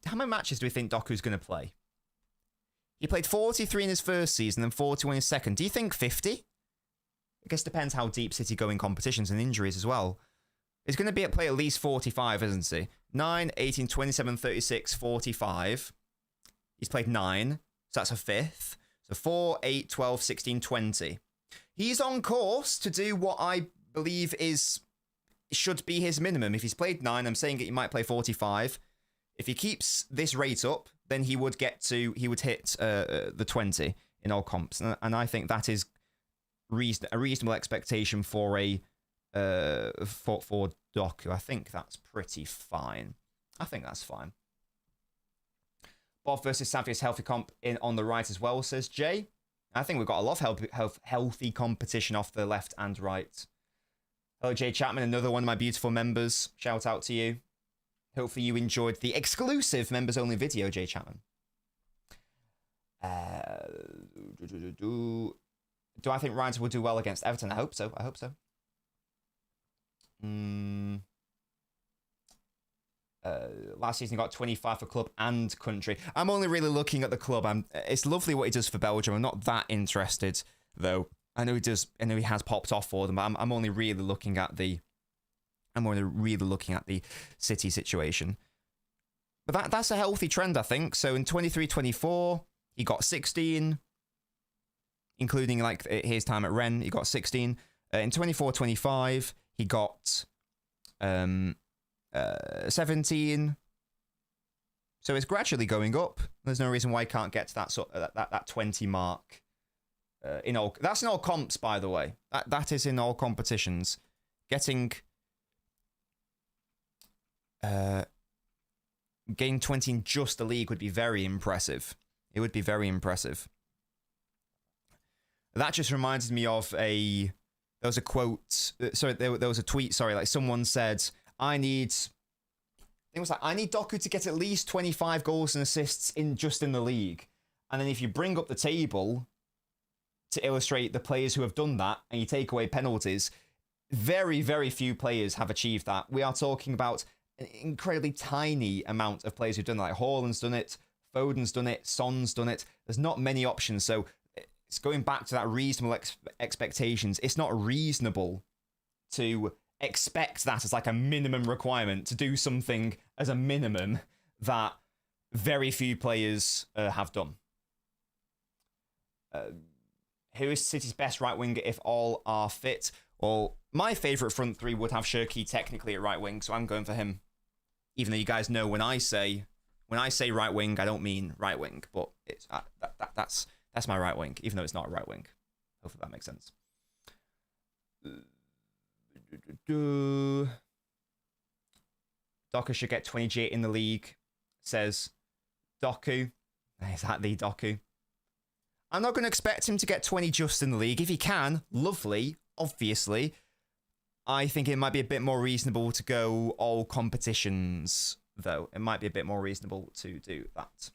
do we think Doku's going to play? He played 43 in his first season and 41 in his second. Do you think 50? I guess it depends how deep City go in competitions and injuries as well. He's going to play at least 45, isn't he? 9, 18, 27, 36, 45. He's played 9, so that's a fifth. So 4, 8, 12, 16, 20. He's on course to do what I believe should be his minimum. If he's played 9, I'm saying that he might play 45. If he keeps this rate up, then he would hit the 20 in all comps, and I think that is a reasonable expectation for for Doku. I think that's pretty fine. I think that's fine. Bob versus Savio's healthy comp on the right as well, says Jay. I think we've got a lot of healthy competition off the left and right. Hello, Jay Chapman, another one of my beautiful members. Shout out to you. Hopefully you enjoyed the exclusive members-only video, Jay Chapman. Do I think Ryan will do well against Everton? I hope so. I hope so. Last season he got 25 for club and country. I'm only really looking at the club. It's lovely what he does for Belgium. I'm not that interested though. I know he does. I know he has popped off for them. But I'm only really looking at the. I'm only really looking at the City situation. But that's a healthy trend, I think. So in 23-24, he got 16, including like his time at Rennes. He got 16. In 24-25, he got 17. So it's gradually going up. There's no reason why he can't get to that 20 mark. That's in all comps, by the way. That is in all competitions. Getting gain 20 in just the league would be very impressive. It would be very impressive. That just reminded me of there was a quote. Sorry, there was a tweet. Sorry, like someone said, I need Doku to get at least 25 goals and assists in the league. And then if you bring up the table to illustrate the players who have done that, and you take away penalties, very, very few players have achieved that. We are talking about an incredibly tiny amount of players who've done that. Like Haaland's done it, Foden's done it, Son's done it. There's not many options. So it's going back to that reasonable expectations. It's not reasonable to expect that as like a minimum requirement to do something as a minimum that very few players have done. Who is City's best right winger if all are fit? Well, my favourite front three would have Shirky technically at right wing, so I'm going for him. Even though you guys know when I say right wing, I don't mean right wing, but it's that's my right wing, even though it's not a right wing. Hopefully that makes sense. Doku should get 20G in the league, says Doku. Is that the Doku? I'm not going to expect him to get 20 just in the league. If he can, lovely, obviously. I think it might be a bit more reasonable to go all competitions, though. It might be a bit more reasonable to do that.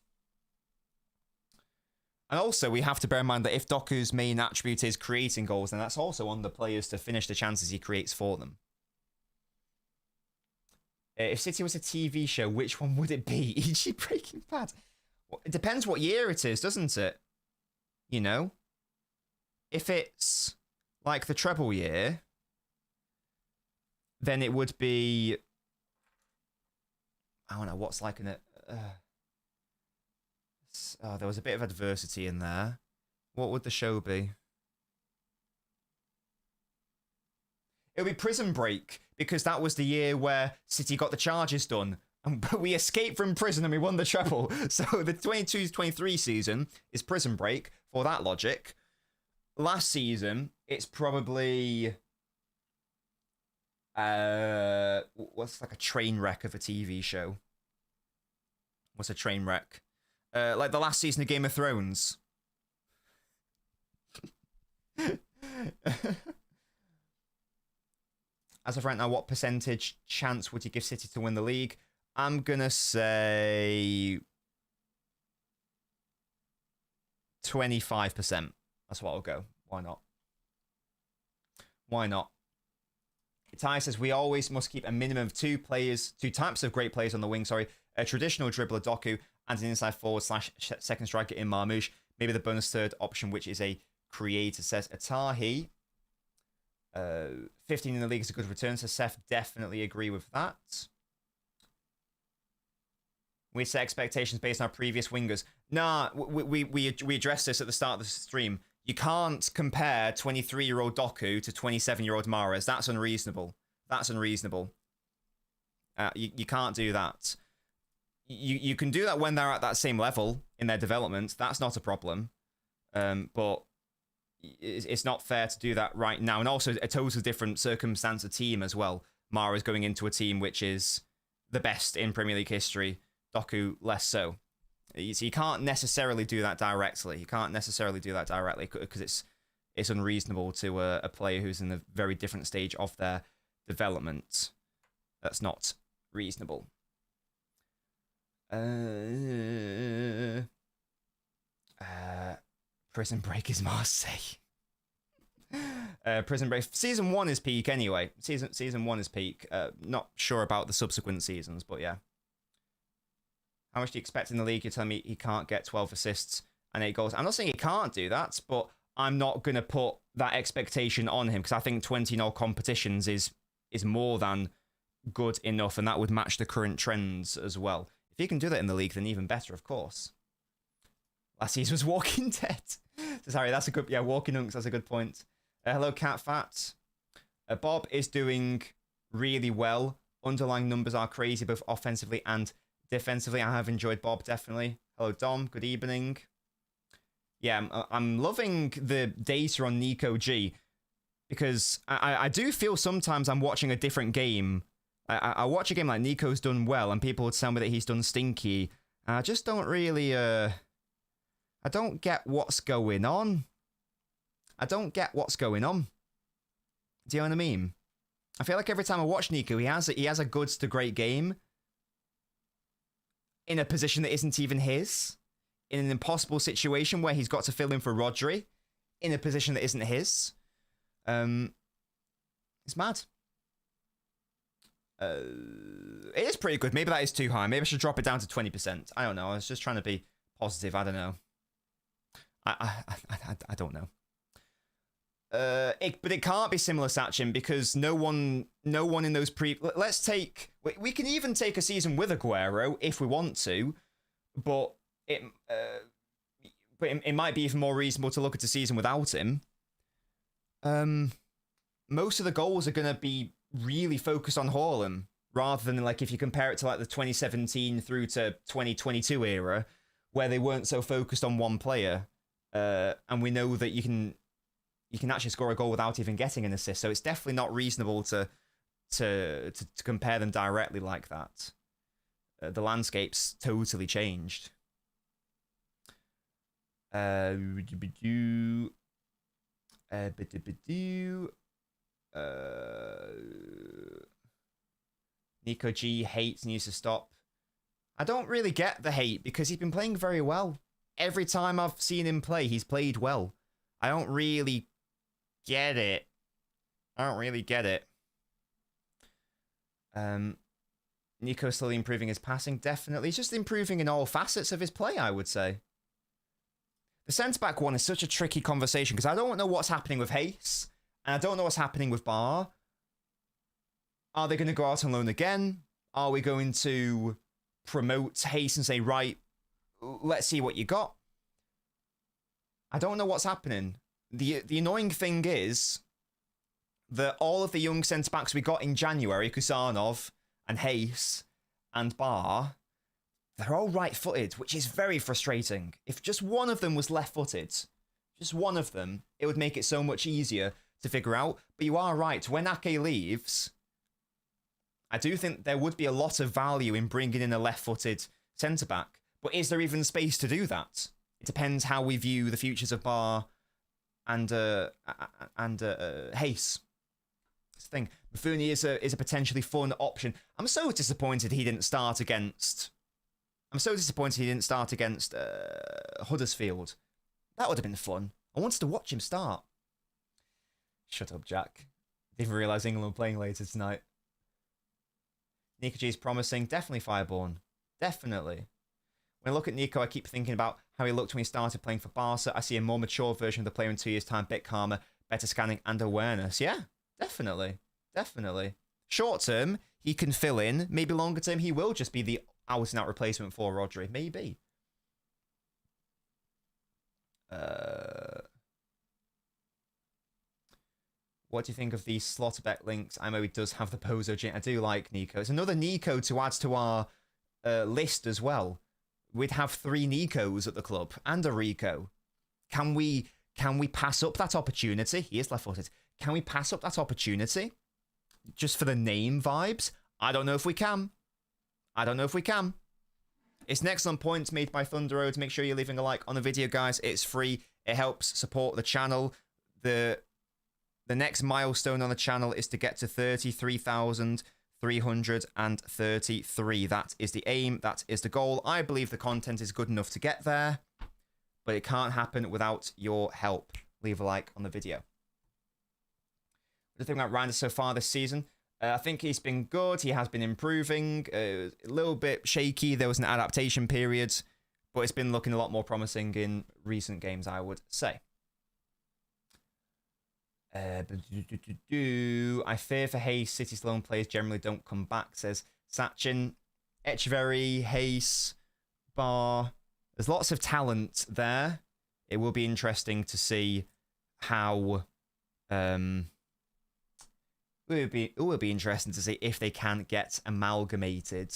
And also, we have to bear in mind that if Doku's main attribute is creating goals, then that's also on the players to finish the chances he creates for them. If City was a TV show, which one would it be? E.g. Breaking Bad? Well, it depends what year it is, doesn't it? You know? If it's like the treble year, then it would be... I don't know, what's like an... there was a bit of adversity in there. What would the show be? It would be Prison Break, because that was the year where City got the charges done. But we escaped from prison and we won the treble. So the 22-23 season is Prison Break, for that logic. Last season, it's probably... what's like a train wreck of a TV show? What's a train wreck? Like the last season of Game of Thrones. As of right now, what percentage chance would you give City to win the league? I'm going to say 25%. That's what I'll go. Why not? Why not? Ty says, we always must keep a minimum of two types of great players on the wing, a traditional dribbler, Doku, and an inside forward / second striker in Marmoush. Maybe the bonus third option, which is a creator, says Atahi. 15 in the league is a good return, so Seth definitely agree with that. We set expectations based on our previous wingers. Nah, we addressed this at the start of the stream. You can't compare 23-year-old Doku to 27-year-old Mahrez. That's unreasonable. That's unreasonable. You can't do that. You can do that when they're at that same level in their development. That's not a problem. But it's not fair to do that right now. And also a totally different circumstance of team as well. Mahrez going into a team which is the best in Premier League history. Doku less so. So you can't necessarily do that directly. You can't necessarily do that directly because it's unreasonable to a player who's in a very different stage of their development. That's not reasonable. Prison Break is Marseille. Prison Break season 1 is peak anyway. Season 1 is peak. Not sure about the subsequent seasons, but yeah. How much do you expect in the league? You're telling me he can't get 12 assists and 8 goals. I'm not saying he can't do that, but I'm not going to put that expectation on him because I think 20 in all competitions is more than good enough, and that would match the current trends as well. If he can do that in the league, then even better, of course. Last season was Walking Dead. Sorry, that's a good... Yeah, Walking Unks, that's a good point. Hello, Cat Fat. Bob is doing really well. Underlying numbers are crazy, both offensively and defensively. I have enjoyed Bob, definitely. Hello, Dom. Good evening. Yeah, I'm loving the data on Nico G because I do feel sometimes I'm watching a different game. I watch a game like Nico's done well and people would tell me that he's done stinky. I just don't really... I don't get what's going on. I don't get what's going on. Do you know what I mean? I feel like every time I watch Nico, he has a goods to great game in a position that isn't even his, in an impossible situation where he's got to fill in for Rodri in a position that isn't his. It's mad. It is pretty good. Maybe that is too high. Maybe I should drop it down to 20%. I don't know. I was just trying to be positive. I don't know. I don't know. But it can't be similar, Sachin, because no one in those let's take... We can even take a season with Aguero if we want to, but it might be even more reasonable to look at a season without him. Most of the goals are going to be really focused on Haaland, rather than like if you compare it to like the 2017 through to 2022 era, where they weren't so focused on one player. And we know that you can actually score a goal without even getting an assist. So it's definitely not reasonable to compare them directly like that. The landscape's totally changed. Nico G hates needs to stop. I don't really get the hate because he's been playing very well. Every time I've seen him play, he's played well. I don't really get it. Nico's slowly improving his passing, definitely. He's just improving in all facets of his play, I would say. The centre-back one is such a tricky conversation because I don't know what's happening with Hayes, and I don't know what's happening with Barr. Are they going to go out on loan again? Are we going to promote Hayes and say, right, let's see what you got? I don't know what's happening. The annoying thing is that all of the young centre-backs we got in January, Kusanov and Hayes and Barr, they're all right-footed, which is very frustrating. If just one of them was left-footed, just one of them, it would make it so much easier to figure out. But you are right. When Ake leaves, I do think there would be a lot of value in bringing in a left-footed centre-back. But is there even space to do that? It depends how we view the futures of Barr and Hayes. That's the thing. Mufuni is a potentially fun option. I'm so disappointed he didn't start against Huddersfield. That would have been fun. I wanted to watch him start. Shut up, Jack. Didn't realise England were playing later tonight. Nico G is promising. Definitely Fireborn. Definitely. When I look at Nico, I keep thinking about how he looked when he started playing for Barca. I see a more mature version of the player in 2 years' time, bit calmer, better scanning and awareness. Yeah, definitely. Definitely. Short term, he can fill in. Maybe longer term, he will just be the out-and-out replacement for Rodri. Maybe. What do you think of these Slotterbeck links? I know he does have the Pozo gene. I do like Nico. It's another Nico to add to our list as well. We'd have 3 Nicos at the club and a Rico. Can we pass up that opportunity? He is left-footed. Can we pass up that opportunity just for the name vibes? I don't know if we can. It's an excellent point made by Thunder Road. Make sure you're leaving a like on the video, guys. It's free. It helps support the channel. The next milestone on the channel is to get to 33,300 333. That is the aim. That is the goal. I believe the content is good enough to get there, but it can't happen without your help. Leave a like on the video. What do you think about Reinders so far this season? I think he's been good. He has been improving. A little bit shaky. There was an adaptation period, but it's been looking a lot more promising in recent games, I would say. I fear for Hayes. City's lone players generally don't come back, says Sachin. Echeverry, Hayes, Barr. There's lots of talent there. It will be interesting to see how... It will be interesting to see if they can get amalgamated.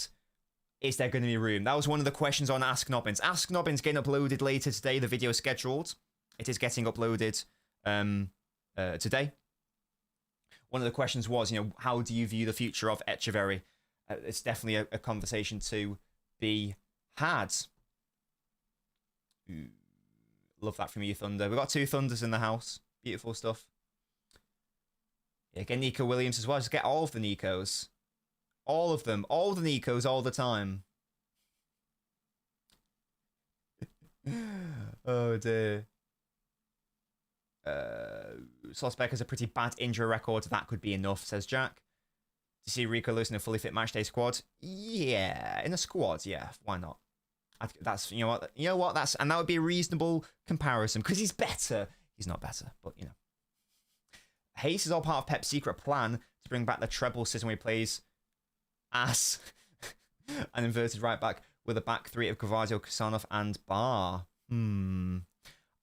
Is there going to be room? That was one of the questions on Ask Nobbins. Ask Nobbins getting uploaded later today. The video is scheduled. It is getting uploaded today. One of the questions was, how do you view the future of Echeverry? It's definitely a conversation to be had. Ooh, love that from you, Thunder. We've got 2 Thunders in the house. Beautiful stuff. Yeah, get Nico Williams as well. Just get all of the Nicos. All of them. All the Nicos all the time. Oh, dear. Slosbeck has a pretty bad injury record. That could be enough, says Jack. To see Rico Lewis in a fully fit matchday squad? Yeah, in a squad, yeah. Why not? That's, you know what? And that would be a reasonable comparison, because he's better. He's not better, but, Hayes is all part of Pep's secret plan to bring back the treble system where he plays as an inverted right back with a back 3 of Gvardio, Kusanov, and Barr.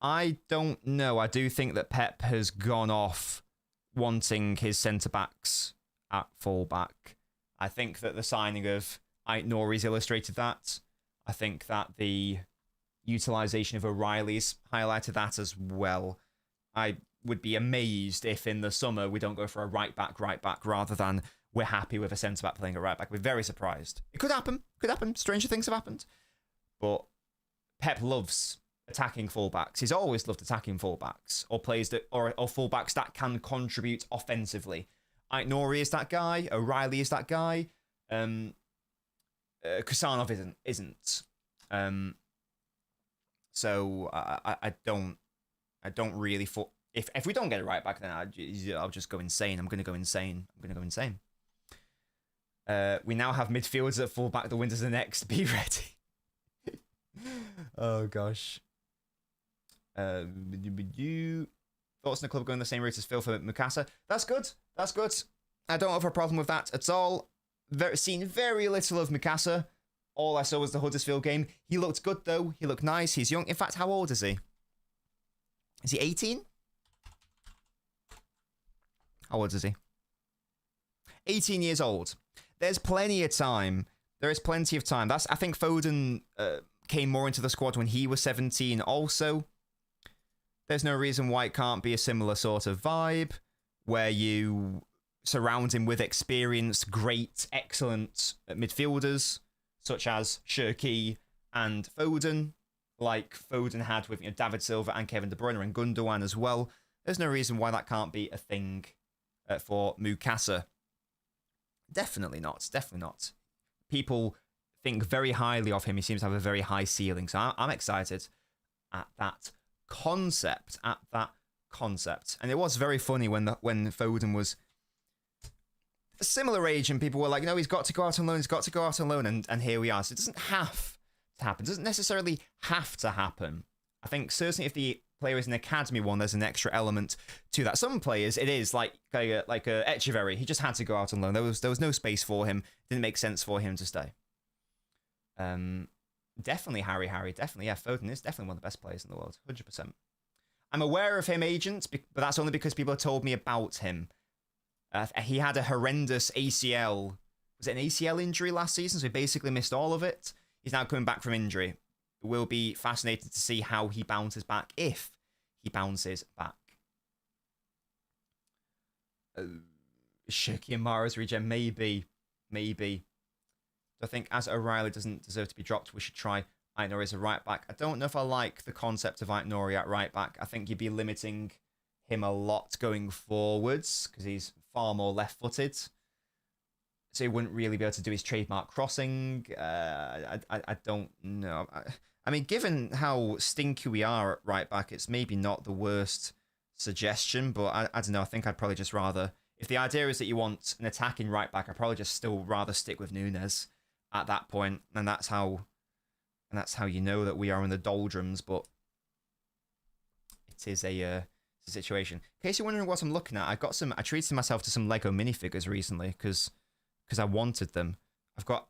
I don't know. I do think that Pep has gone off wanting his centre-backs at full-back. I think that the signing of Aït-Nouri's illustrated that. I think that the utilisation of O'Reilly's highlighted that as well. I would be amazed if in the summer we don't go for a right back rather than we're happy with a centre back playing a right back. We're very surprised. It could happen. Stranger things have happened. But Pep loves attacking fullbacks. He's always loved attacking fullbacks or players that or fullbacks that can contribute offensively. Aït-Nouri is that guy. O'Reilly is that guy. Kusanov isn't. So I don't really. If we don't get it right back, then I'll just go insane. I'm going to go insane. We now have midfielders at fullback. The winters are next. Be ready. Oh gosh. Thoughts on the club going the same route as Phil for Mukasa? That's good. I don't have a problem with that at all. Seen very little of Mukasa. All I saw was the Huddersfield game. He looked good though. He looked nice. He's young. In fact, how old is he? Is he 18? How old is he? 18 years old. There's plenty of time. There is plenty of time. I think Foden came more into the squad when he was 17 also. There's no reason why it can't be a similar sort of vibe where you surround him with experienced, great, excellent midfielders such as Shirky and Foden, like Foden had with David Silva and Kevin De Bruyne and Gundogan as well. There's no reason why that can't be a thing for Mukasa. Definitely not. People think very highly of him. He seems to have a very high ceiling. So I'm excited at that concept. And it was very funny when Foden was a similar age and people were like, no, he's got to go out on loan. And here we are. So it doesn't have to happen. It doesn't necessarily have to happen. I think certainly if the player is an academy one, there's an extra element to that. Some players, it is like Echeverry. He just had to go out on loan. There was no space for him. Didn't make sense for him to stay. Definitely Harry. Definitely, yeah. Foden is definitely one of the best players in the world. 100%. I'm aware of him, agent, but that's only because people have told me about him. He had a horrendous ACL. Was it an ACL injury last season? So he basically missed all of it. He's now coming back from injury. It will be fascinating to see how he bounces back, if he bounces back. Shirky and Mara's regen, maybe. I think as O'Reilly doesn't deserve to be dropped, we should try Aït-Nouri as a right back. I don't know if I like the concept of Aït-Nouri at right back. I think you'd be limiting him a lot going forwards because he's far more left-footed. so he wouldn't really be able to do his trademark crossing. I don't know. I mean, given how stinky we are at right back, it's maybe not the worst suggestion, but I don't know. I think I'd probably just rather, if the idea is that you want an attacking right back, I'd probably just still rather stick with Nunes at that point, and that's how you know that we are in the doldrums. But it is a situation. In case you're wondering what I'm looking at, I treated myself to some Lego minifigures recently because I wanted them. I've got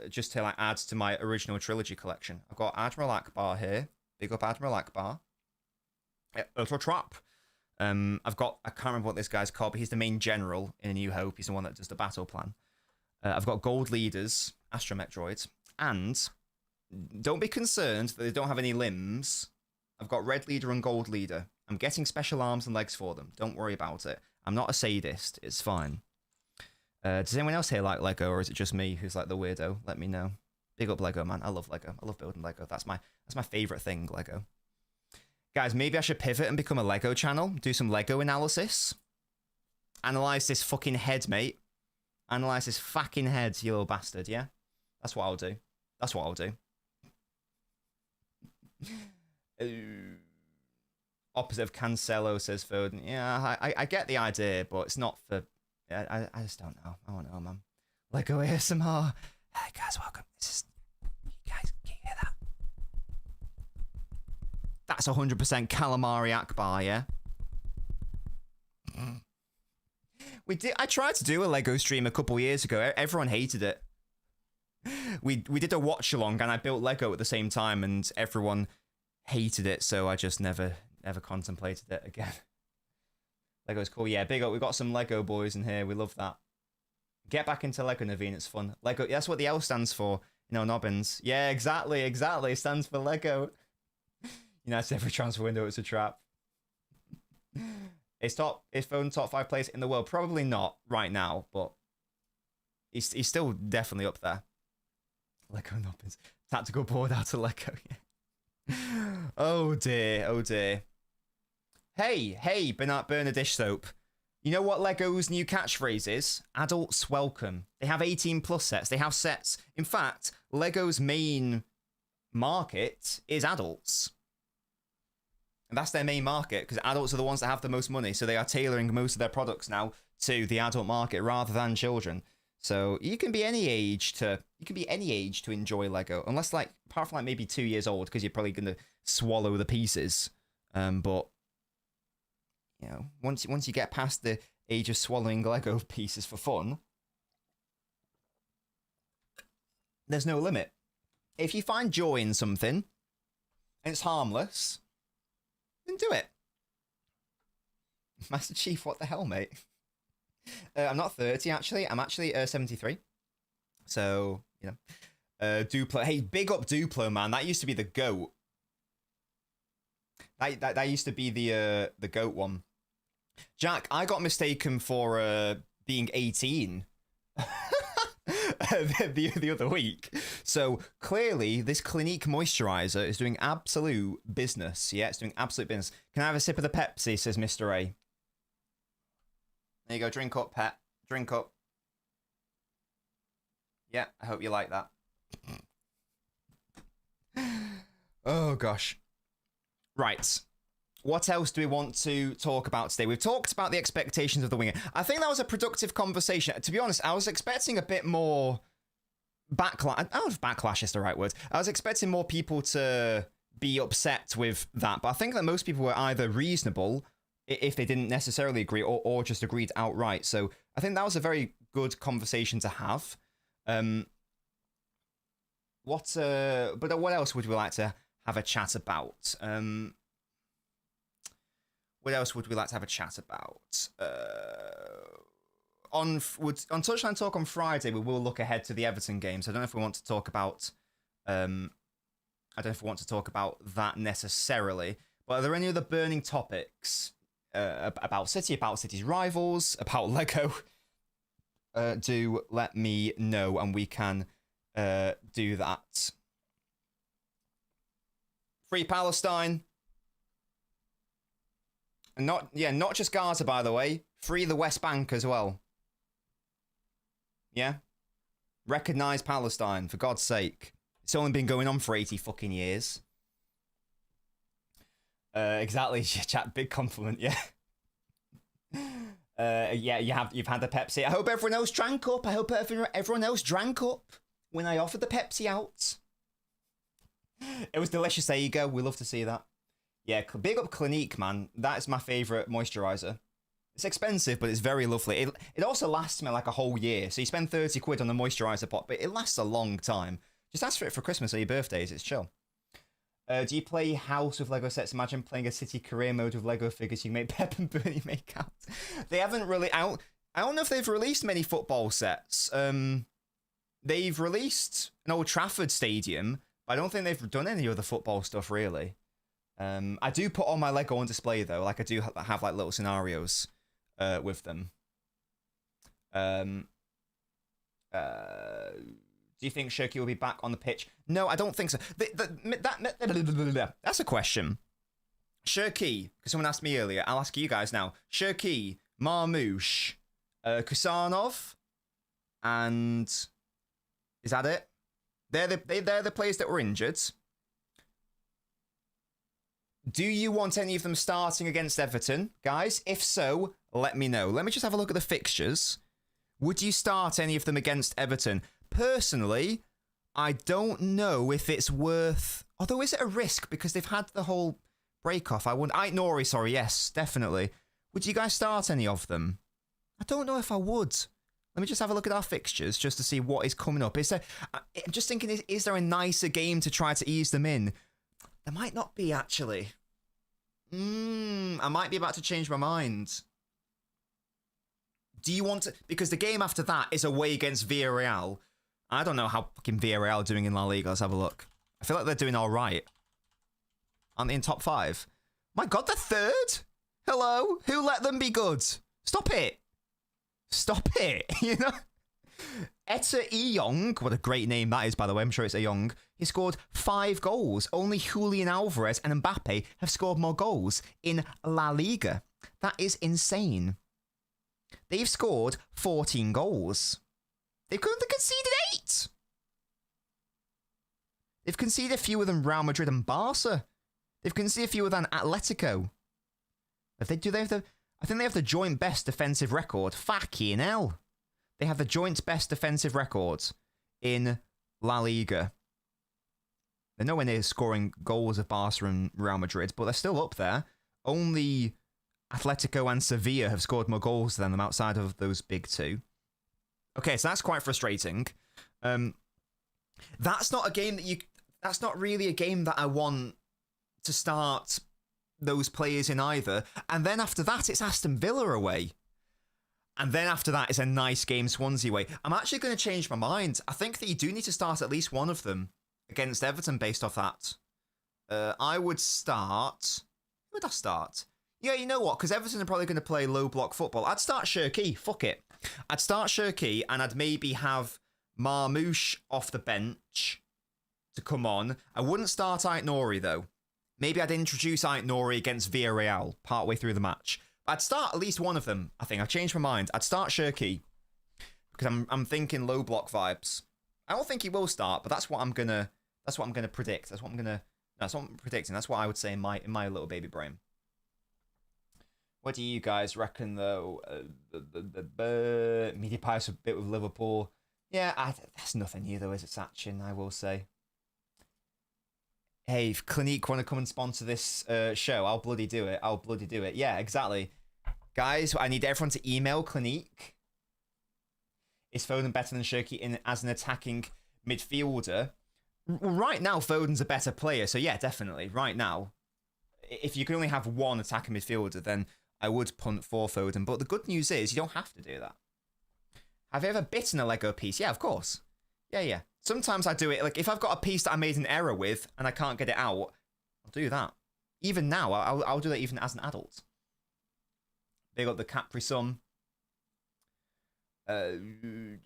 just to like add to my original trilogy collection. I've got Admiral Akbar here. Big up Admiral Akbar. Ultra Trap. I can't remember what this guy's called, but he's the main general in A New Hope. He's the one that does the battle plan. I've got Gold Leaders, Astromech droids, and don't be concerned that they don't have any limbs. I've got Red Leader and Gold Leader. I'm getting special arms and legs for them. Don't worry about it. I'm not a sadist. It's fine. Does anyone else here like Lego, or is it just me who's like the weirdo? Let me know. Big up Lego, man. I love Lego. I love building Lego. That's my favorite thing, Lego. Guys, maybe I should pivot and become a Lego channel. Do some Lego analysis. Analyze this fucking head, mate. Analyze this fucking head, you little bastard, yeah? That's what I'll do. That's what I'll do. Opposite of Cancelo, says Foden. Yeah, I get the idea, but it's not for... I just don't know. I don't know, man. Lego ASMR. Hey, guys, welcome. This is... You guys, can you hear that? That's 100% Calamari Akbar, yeah? I tried to do a Lego stream a couple years ago. Everyone hated it. We did a watch-along, and I built Lego at the same time, and everyone hated it, so I just never contemplated it again. Lego's cool. Yeah, big up. We've got some Lego boys in here. We love that. Get back into Lego, Naveen. It's fun. Lego, that's what the L stands for. You know, Nobbins. Yeah, exactly. It stands for Lego. United every transfer window, it's a trap. Is Foden top 5 players in the world? Probably not right now, but he's still definitely up there. Lego Nobbins. Tactical board out of Lego. Yeah. Oh dear, oh dear. Hey, Burn Dish Soap. You know what Lego's new catchphrase is? Adults welcome. They have 18 plus sets. They have sets. In fact, Lego's main market is adults. And that's their main market, because adults are the ones that have the most money. So they are tailoring most of their products now to the adult market rather than children. So you can be any age to enjoy Lego, unless apart from maybe 2 years old, because you're probably gonna swallow the pieces. But you know, once you get past the age of swallowing Lego pieces for fun, there's no limit. If you find joy in something and it's harmless, then do it. Master Chief, what the hell, mate? I'm not 30, actually. I'm actually 73. So, you know. Duplo. Hey, big up Duplo, man. That used to be the GOAT. That used to be the GOAT one. Jack, I got mistaken for being 18 the other week. So clearly, this Clinique moisturizer is doing absolute business. Yeah, it's doing absolute business. Can I have a sip of the Pepsi? Says Mr. A. There you go. Drink up, pet. Drink up. Yeah, I hope you like that. Oh gosh. Right. What else do we want to talk about today? We've talked about the expectations of the winger. I think that was a productive conversation. To be honest, I was expecting a bit more backlash. I don't know if backlash is the right word. I was expecting more people to be upset with that. But I think that most people were either reasonable, if they didn't necessarily agree, or just agreed outright. So I think that was a very good conversation to have. But what else would we like to have a chat about? What else would we like to have a chat about? On Touchline Talk on Friday, we will look ahead to the Everton game. So I don't know if we want to talk about. I don't know if we want to talk about that necessarily. But are there any other burning topics about City, about City's rivals, about Lego? Do let me know, and we can do that. Free Palestine. Not just Gaza, by the way. Free the West Bank as well. Yeah? Recognize Palestine, for God's sake. It's only been going on for 80 fucking years. Exactly, chat, big compliment, yeah. Yeah, you've had the Pepsi. I hope everyone else drank up. I hope everyone else drank up when I offered the Pepsi out. It was delicious. There you go. We love to see that. Yeah, big up Clinique, man. That is my favorite moisturizer. It's expensive, but it's very lovely. It also lasts me like a whole year. So you spend 30 quid on the moisturizer pot, but it lasts a long time. Just ask for it for Christmas or your birthdays. It's chill. Do you play house with Lego sets? Imagine playing a city career mode with Lego figures. You can make Pep and Bernie make out. They haven't really out. I don't know if they've released many football sets. They've released an Old Trafford stadium, but I don't think they've done any other football stuff really. I do put all my Lego on display though. Like I do have like little scenarios with them. Do you think Shirky will be back on the pitch? No, I don't think so. That's a question. Shirky, because someone asked me earlier, I'll ask you guys now. Shirky, Marmouche, Kusanov, and is that it? They're the players that were injured. Do you want any of them starting against Everton, guys? If so, let me know. Let me just have a look at the fixtures. Would you start any of them against Everton? Personally, I don't know if it's worth... Although, is it a risk? Because they've had the whole break-off. I wouldn't... Nori, sorry, yes, definitely. Would you guys start any of them? I don't know if I would. Let me just have a look at our fixtures just to see what is coming up. I'm just thinking, is there a nicer game to try to ease them in? There might not be, actually. I might be about to change my mind. Do you want to... Because the game after that is away against Villarreal. I don't know how fucking Villarreal are doing in La Liga. Let's have a look. I feel like they're doing all right. Aren't they in top 5? My God, they're third? Hello? Who let them be good? Stop it. Stop it. You know? Etta Eyong, what a great name that is, by the way. I'm sure it's Eyong. He scored 5 goals. Only Julian Alvarez and Mbappe have scored more goals in La Liga. That is insane. They've scored 14 goals. They've conceded 8. They've conceded fewer than Real Madrid and Barca. They've conceded fewer than Atletico. I think they have the joint best defensive record. Fucking hell. They have the joint best defensive record in La Liga. They're nowhere near scoring goals of Barca and Real Madrid, but they're still up there. Only Atletico and Sevilla have scored more goals than them outside of those big two. Okay, so that's quite frustrating. That's not a game that's not really a game that I want to start those players in either. And then after that, it's Aston Villa away. And then after that, it's a nice game Swansea away. I'm actually going to change my mind. I think that you do need to start at least one of them against Everton based off that. I would start... Who would I start? Yeah, you know what? Because Everton are probably going to play low block football. I'd start Shirky. Fuck it. I'd start Shirky and I'd maybe have Marmouche off the bench to come on. I wouldn't start Aït-Nouri though. Maybe I'd introduce Aït-Nouri against Villarreal partway through the match. I'd start at least one of them. I think I've changed my mind. I'd start Shirky because I'm thinking low block vibes. I don't think he will start, but that's what I'm gonna predict. That's what I'm predicting. That's what I would say in my little baby brain. What do you guys reckon, though? The media bias a bit with Liverpool. Yeah, that's nothing new, though, is it, Sachin? I will say. Hey, if Clinique want to come and sponsor this show, I'll bloody do it. I'll bloody do it. Yeah, exactly. Guys, I need everyone to email Clinique. Is Foden better than Shirky as an attacking midfielder? Right now, Foden's a better player, so yeah, definitely. Right now. If you can only have one attacking midfielder, then I would punt for Foden. But the good news is, you don't have to do that. Have you ever bitten a Lego piece? Yeah, of course. Yeah. Sometimes I do it, like, if I've got a piece that I made an error with, and I can't get it out, I'll do that. Even now, I'll do that even as an adult. Big up the Capri Sun. There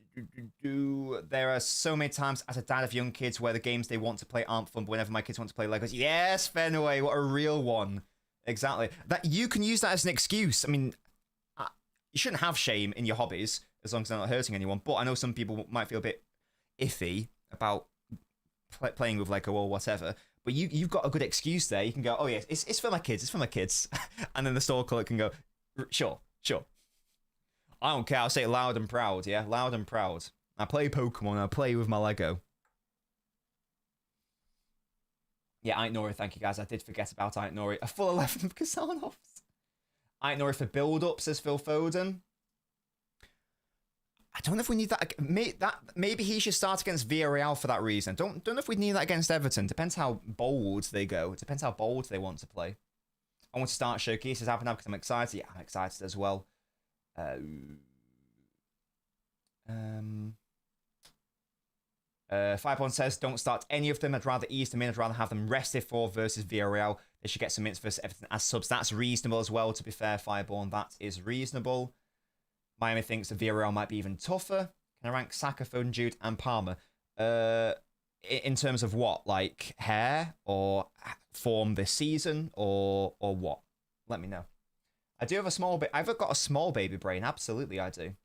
are so many times as a dad of young kids where the games they want to play aren't fun, but whenever my kids want to play Legos, yes, Fenway, what a real one. Exactly. That you can use that as an excuse. I mean, you shouldn't have shame in your hobbies. as long as they're not hurting anyone. But I know some people might feel a bit iffy about playing with Lego or whatever. But you've got a good excuse there. You can go, oh yeah, it's for my kids. It's for my kids. And then the store clerk can go, sure. I don't care. I'll say it loud and proud. Yeah, loud and proud. I play Pokemon. I play with my Lego. Yeah, Ait Nori, thank you guys. I did forget about Ait Nori. A full 11 of Kasanovs. Ait Nori for build-up, says Phil Foden. I don't know if we need that. Maybe he should start against Villarreal for that reason. Don't know if we need that against Everton. Depends how bold they go. It depends how bold they want to play. I want to start Showcase as Abhinav because I'm excited. Yeah, I'm excited as well. 5-1 says, don't start any of them. I'd rather ease them in. I'd rather have them rested for versus Villarreal. They should get some minutes versus Everton as subs. That's reasonable as well, to be fair, Fireborn. That is reasonable. Miami thinks that Villarreal might be even tougher. Can I rank Saka, Foden, Jude, and Palmer? In terms of what? Like hair or form this season or what? Let me know. I do have a small bit. I've got a small baby brain. Absolutely, I do.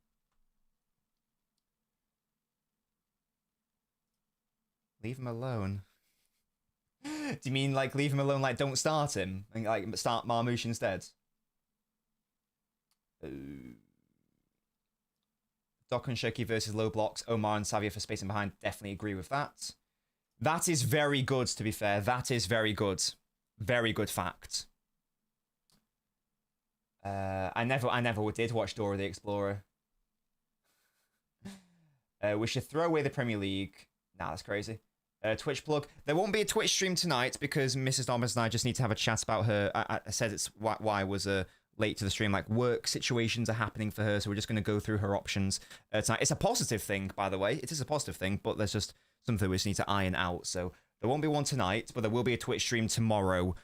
Leave him alone. Do you mean like leave him alone, like don't start him and like start Marmouche instead? Doc and Shoki versus low blocks. Omar and Savia for spacing behind. Definitely agree with that. That is very good, to be fair. That is very good. Very good fact. I never did watch Dora the Explorer. We should throw away the Premier League. Nah, that's crazy. Twitch plug. There won't be a Twitch stream tonight because Mrs. Nobbins and I just need to have a chat about her. I said it's why I was late to the stream. Like work situations are happening for her, so we're just going to go through her options tonight. It's a positive thing, by the way. It is a positive thing, but there's just something we just need to iron out. So there won't be one tonight, but there will be a Twitch stream tomorrow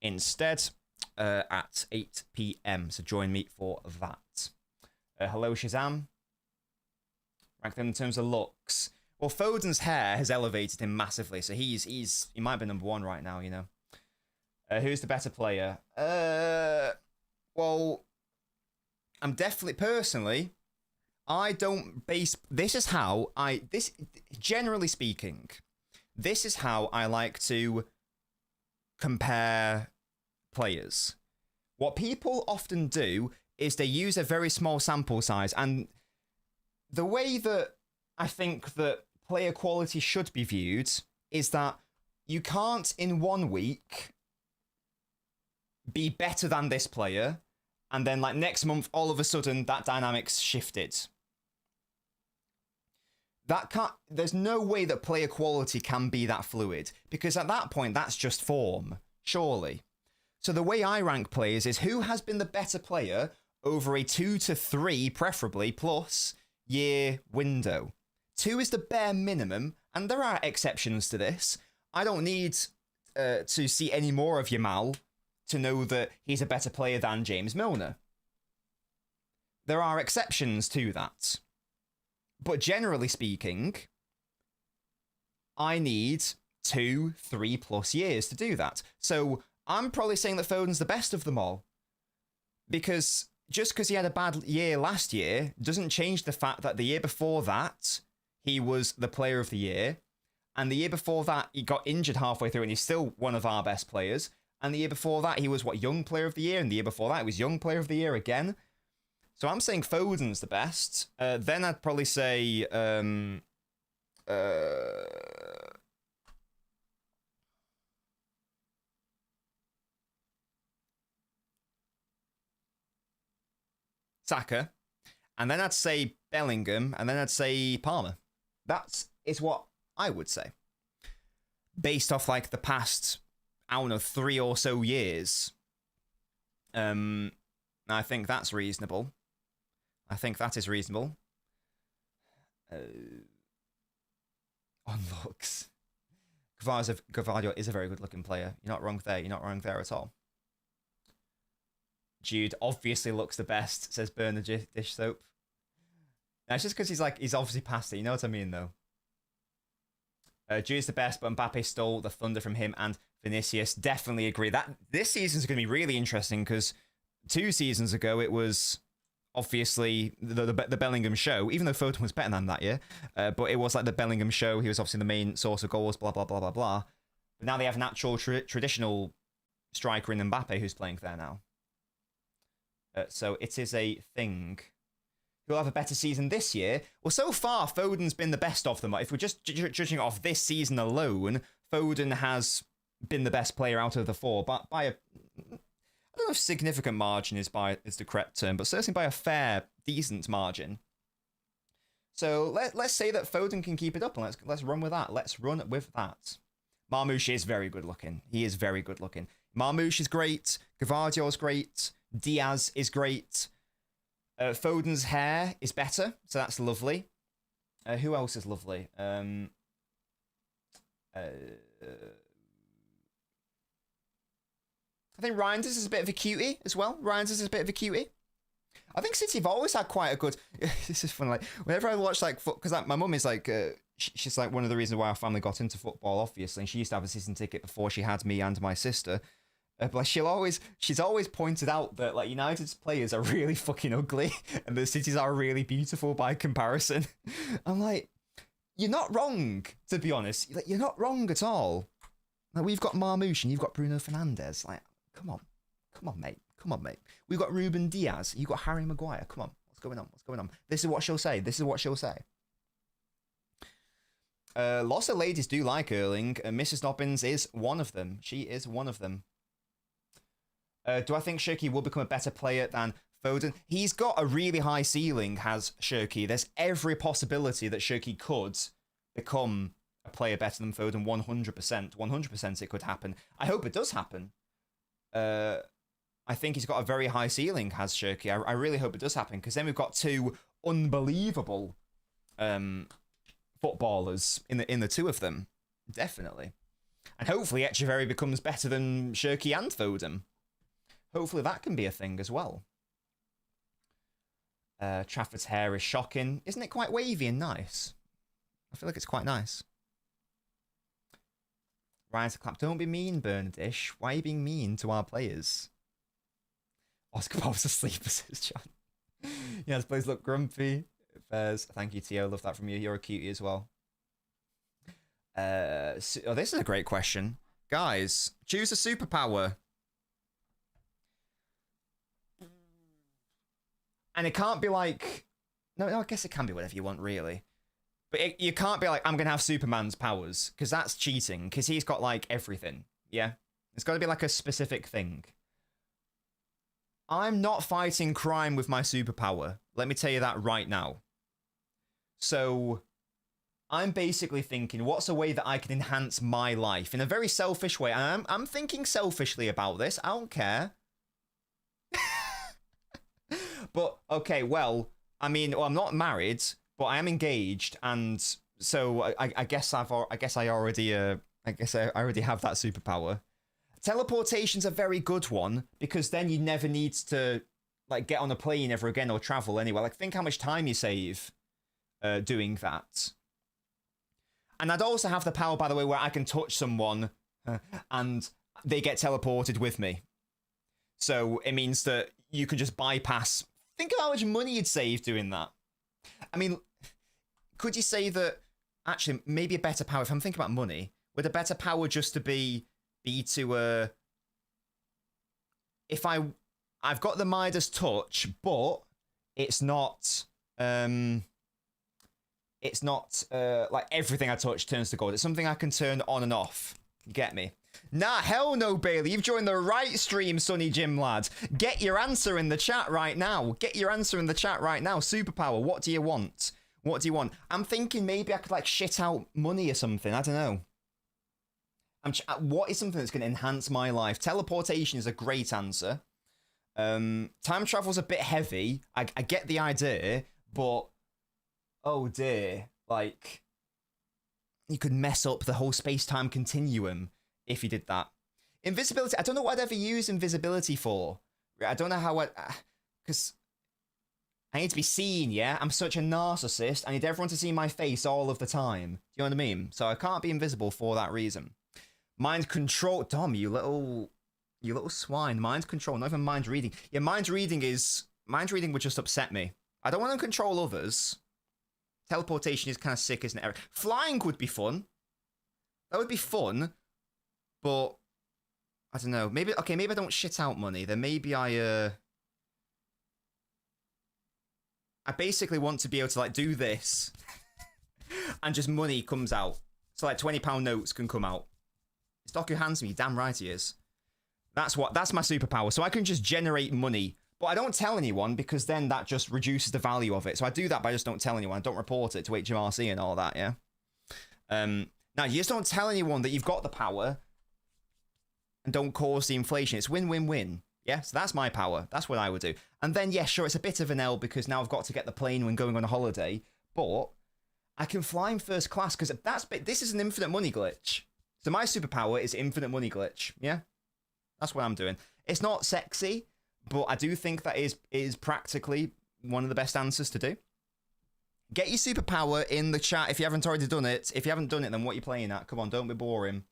instead at 8 p.m. So join me for that. Hello, Shazam. Rank them in terms of looks. Well, Foden's hair has elevated him massively, so he might be number one right now, you know. Who's the better player? Well, I'm definitely, personally, I don't base, generally speaking, this is how I like to compare players. What people often do is they use a very small sample size, and the way that I think that player quality should be viewed is that you can't in 1 week be better than this player and then like next month all of a sudden that dynamic's shifted. There's no way that player quality can be that fluid, because at that point that's just form, surely. So the way I rank players is who has been the better player over a 2 to 3 preferably plus year window. 2 is the bare minimum, and there are exceptions to this. I don't need to see any more of Yamal to know that he's a better player than James Milner. There are exceptions to that. But generally speaking, I need 2, 3 plus years to do that. So I'm probably saying that Foden's the best of them all. Because just because he had a bad year last year doesn't change the fact that the year before that, he was the player of the year. And the year before that, he got injured halfway through and he's still one of our best players. And the year before that, he was, young player of the year? And the year before that, he was young player of the year again. So I'm saying Foden's the best. Then I'd probably say... Saka. And then I'd say Bellingham. And then I'd say Palmer. That is what I would say. Based off like the past, I don't know, 3 or so years. I think that's reasonable. I think that is reasonable. On looks. Gvardio is a very good looking player. You're not wrong there. You're not wrong there at all. Jude obviously looks the best, says Bernard Dish Soap. No, it's just because he's obviously past it. You know what I mean, though. Jude's the best, but Mbappe stole the thunder from him and Vinicius. Definitely agree. That this season's going to be really interesting because 2 seasons ago it was obviously the Bellingham show, even though Foden was better than that year, but it was like the Bellingham show. He was obviously the main source of goals, blah, blah, blah, blah, blah. But now they have an actual traditional striker in Mbappe who's playing there now. So it is a thing. Who'll have a better season this year? Well, so far, Foden's been the best of them. If we're just judging off this season alone, Foden has been the best player out of the four, but by a... I don't know if significant margin is the correct term, but certainly by a fair, decent margin. So let's say that Foden can keep it up, and let's run with that. Let's run with that. Marmoush is very good looking. He is very good looking. Marmoush is great. Gvardiol's great. Diaz is great. Foden's hair is better, so that's lovely. Who else is lovely? I think Reinders is a bit of a cutie as well. Reinders is a bit of a cutie. I think City have always had quite a good... This is funny. Like, whenever I watch, like, because my mum is, like... she's, like, one of the reasons why our family got into football, obviously. And she used to have a season ticket before she had me and my sister. But like, she's always pointed out that, like, United's players are really fucking ugly. And the City's are really beautiful by comparison. I'm like, you're not wrong, to be honest. Like, you're not wrong at all. Like, we've got Marmoush and you've got Bruno Fernandes. Like, come on, mate. Come on, mate. We've got Ruben Diaz. You've got Harry Maguire. Come on. What's going on? This is what she'll say. Lots of ladies do like Erling. Mrs. Nobbins is one of them. She is one of them. Do I think Shirky will become a better player than Foden? He's got a really high ceiling, has Shirky. There's every possibility that Shirky could become a player better than Foden 100%. 100% it could happen. I hope it does happen. I think he's got a very high ceiling, has Shirky. I really hope it does happen, because then we've got two unbelievable footballers in the two of them. Definitely. And hopefully Echeverry becomes better than Shirky and Foden. Hopefully that can be a thing as well. Trafford's hair is shocking. Isn't it quite wavy and nice? I feel like it's quite nice. Ryan's a clap. Don't be mean, Bernadish. Why are you being mean to our players? Oscar Bob's asleep, says John. Yeah, his players look grumpy. Fairs. Thank you, Tio. Love that from you. You're a cutie as well. This is a great question. Guys, choose a superpower. And it can't be like... No, I guess it can be whatever you want, really. But you can't be like, I'm going to have Superman's powers, because that's cheating, because he's got, like, everything, yeah? It's got to be, like, a specific thing. I'm not fighting crime with my superpower. Let me tell you that right now. So, I'm basically thinking, what's a way that I can enhance my life? In a very selfish way. And I'm thinking selfishly about this. I don't care. But, okay, well, I mean, well, I'm not married... But I am engaged, and so I guess I already have that superpower. Teleportation's a very good one, because then you never need to like get on a plane ever again or travel anywhere. Like, think how much time you save doing that. And I'd also have the power, by the way, where I can touch someone and they get teleported with me. So it means that you can just bypass. Think of how much money you'd save doing that. I mean, could you say that, actually, maybe a better power, if I'm thinking about money, would a better power just to be to, if I've got the Midas touch, but it's not, like everything I touch turns to gold. It's something I can turn on and off. You get me? Nah, hell no, Bailey. You've joined the right stream, Sonny Jim lad. Get your answer in the chat right now. Superpower, what do you want? I'm thinking maybe I could, like, shit out money or something. I don't know. What is something that's going to enhance my life? Teleportation is a great answer. Time travel's a bit heavy. I get the idea, but... Oh, dear. Like... You could mess up the whole space-time continuum if you did that. Invisibility. I don't know what I'd ever use invisibility for. I don't know how because I need to be seen, yeah? I'm such a narcissist. I need everyone to see my face all of the time. Do you know what I mean? So I can't be invisible for that reason. Mind control. Dom, you little swine. Mind control, not even mind reading. Yeah, mind reading is Mind reading would just upset me. I don't want to control others. Teleportation is kind of sick, isn't it? Flying would be fun. That would be fun, but I don't know. Maybe maybe I don't shit out money. Then maybe I basically want to be able to like do this, and just money comes out. So like £20 notes can come out. It's Doku hands me. Damn right he is. That's my superpower. So I can just generate money. But I don't tell anyone because then that just reduces the value of it. So I do that, but I just don't tell anyone. I don't report it to HMRC and all that, yeah? Now, you just don't tell anyone that you've got the power and don't cause the inflation. It's win-win-win, yeah? So that's my power. That's what I would do. And then, yeah, sure, it's a bit of an L because now I've got to get the plane when going on a holiday. But I can fly in first class because this is an infinite money glitch. So my superpower is infinite money glitch, yeah? That's what I'm doing. It's not sexy, but I do think that is practically one of the best answers to do. Get your superpower in the chat if you haven't already done it. If you haven't done it, then what are you playing at? Come on, don't be boring.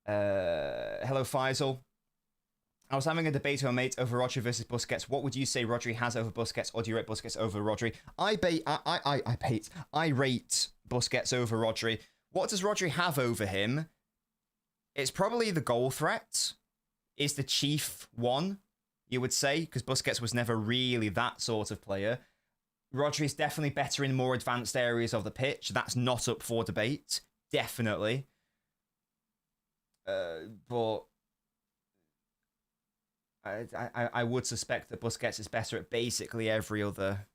Hello, Faisal. I was having a debate with a mate over Rodri versus Busquets. What would you say Rodri has over Busquets, or do you rate Busquets over Rodri? I rate Busquets over Rodri. What does Rodri have over him? It's probably the goal threat is the chief one, you would say, because Busquets was never really that sort of player. Rodri is definitely better in more advanced areas of the pitch. That's not up for debate. Definitely. But I would suspect that Busquets is better at basically every other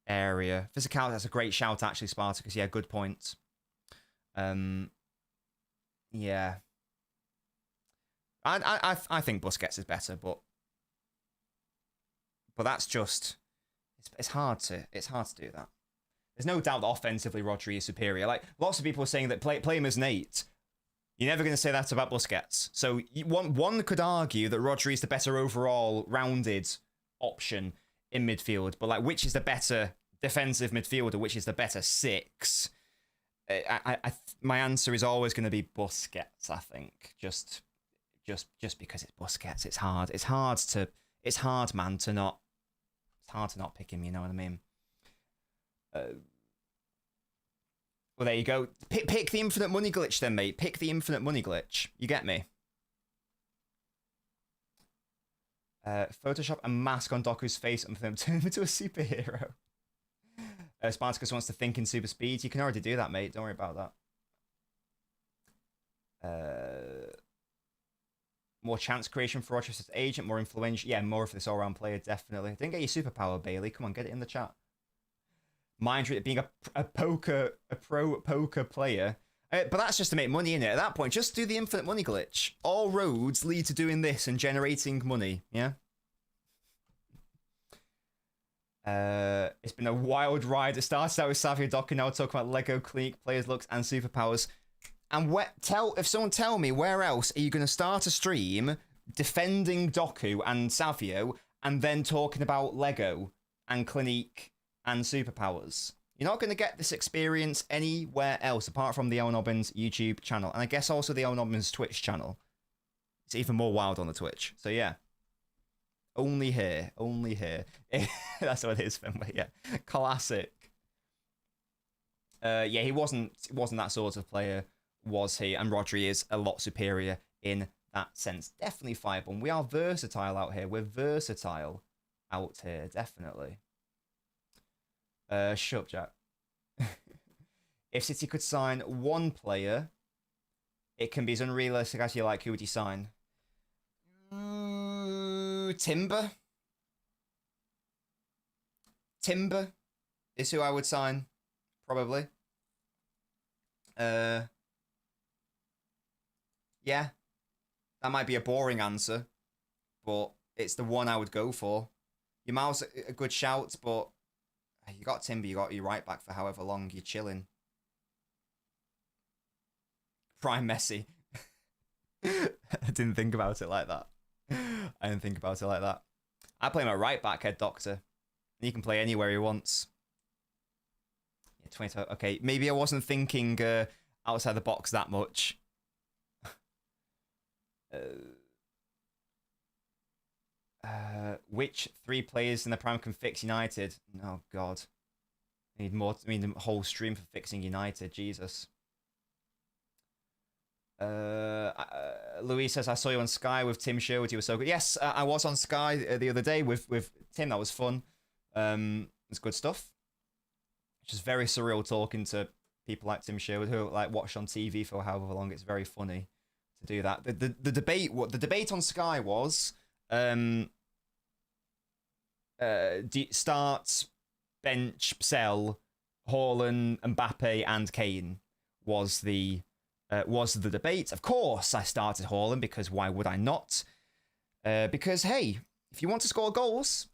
area. Physicality, that's a great shout, actually, Spartacus. Yeah, good point. Yeah. I think Busquets is better, but that's just it's hard to do that. There's no doubt that offensively Rodri is superior. Like lots of people are saying that play him as Nate. You're never going to say that about Busquets. So one could argue that Rodri is the better overall rounded option in midfield, but like which is the better defensive midfielder, which is the better six? My answer is always going to be Busquets. I think just because it's Busquets, it's hard. It's hard, man, to not. It's hard to not pick him. You know what I mean? Well, there you go. Pick the infinite money glitch, then, mate. Pick the infinite money glitch. You get me? Photoshop a mask on Doku's face and turn him into a superhero. Spartacus wants to think in super speed. You can already do that, mate. Don't worry about that. More chance creation for Rochester's agent, more influential. Yeah, more for this all-round player, definitely. Didn't get your superpower, Bailey. Come on, get it in the chat. Mind being a pro poker player. But that's just to make money, innit? At that point, just do the infinite money glitch. All roads lead to doing this and generating money, yeah? It's been a wild ride. It started out with Savio Doku, now we're talking about Lego, clinic, players' looks, and superpowers. And if someone tell me where else are you going to start a stream defending Doku and Savio and then talking about Lego and Clinique and superpowers? You're not going to get this experience anywhere else apart from the LNobbins YouTube channel. And I guess also the LNobbins Twitch channel. It's even more wild on the Twitch. So yeah. Only here. Only here. That's what it is, Fenway. Yeah. Classic. Yeah, he wasn't that sort of player, was he? And Rodri is a lot superior in that sense. Definitely Firebomb. We are versatile out here. We're versatile out here, definitely. Shut up, Jack. If City could sign one player, it can be as unrealistic as you like. Who would you sign? Timber. Timber is who I would sign, probably. Yeah. That might be a boring answer, but it's the one I would go for. Your Miles a good shout, but you got Timber, you got your right back for however long you're chilling. Prime Messi. I didn't think about it like that. I didn't think about it like that. I play him at right back, Head Doctor. He can play anywhere he wants. Yeah, 20. Okay, maybe I wasn't thinking outside the box that much. Which 3 players in the Prem can fix United? Oh, God. I need more. I mean, a whole stream for fixing United. Jesus. Louise says, I saw you on Sky with Tim Sherwood. You were so good. Yes, I was on Sky the other day with Tim. That was fun. It's good stuff. It's just very surreal talking to people like Tim Sherwood who like watch on TV for however long. It's very funny to do that. The debate on Sky was start, bench, sell Haaland, Mbappe, and Kane was the debate. Of course, I started Haaland because why would I not? Because hey, if you want to score goals,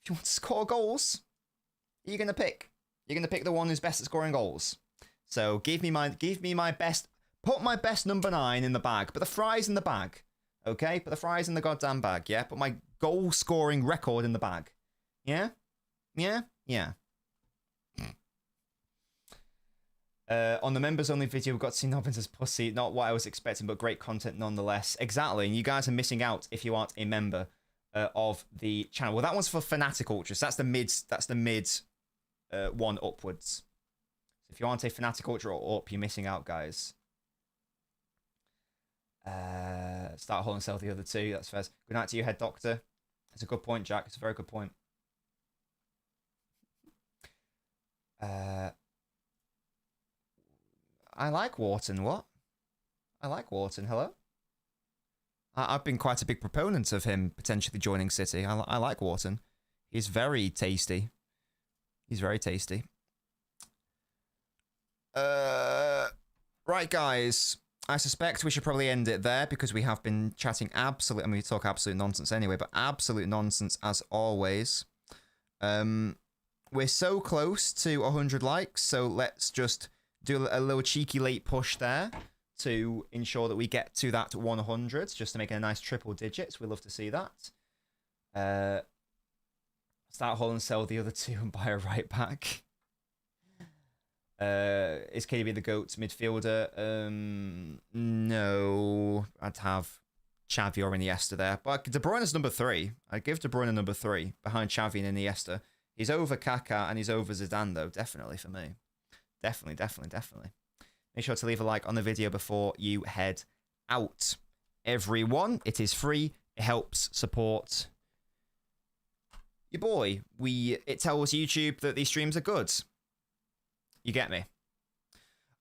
who are you gonna pick? You're gonna pick the one who's best at scoring goals. So give me my best. Put my best number 9 in the bag. Put the fries in the bag. Okay? Put the fries in the goddamn bag. Yeah. Put my goal scoring record in the bag. Yeah. Yeah. Yeah. On the members only video, we got to see Nobbins as pussy. Not what I was expecting, but great content nonetheless. Exactly. And you guys are missing out if you aren't a member of the channel. Well, that one's for Fnatic Ultras. That's the mid one upwards. So if you aren't a Fnatic Ultra or up, you're missing out, guys. Start holding sell the other 2. That's fair. Good night to you, head doctor. It's a good point, Jack. It's a very good point. I like Wharton. What? I like Wharton. Hello? I've been quite a big proponent of him potentially joining City. I like Wharton. He's very tasty. He's very tasty. Right, guys. I suspect we should probably end it there because we have been chatting absolute... I mean, we talk absolute nonsense anyway, but absolute nonsense as always. We're so close to 100 likes, so let's just do a little cheeky late push there to ensure that we get to that 100, just to make it a nice triple digits. We'd love to see that. Start holding sell the other 2 and buy a right back. Is KDB the GOAT midfielder? No. I'd have Xavi or Iniesta there. But De Bruyne is number 3. I'd give De Bruyne number 3 behind Xavi and Iniesta. He's over Kaká and he's over Zidane, though. Definitely for me. Definitely. Make sure to leave a like on the video before you head out. Everyone, it is free. It helps support your boy. It tells YouTube that these streams are good. You get me?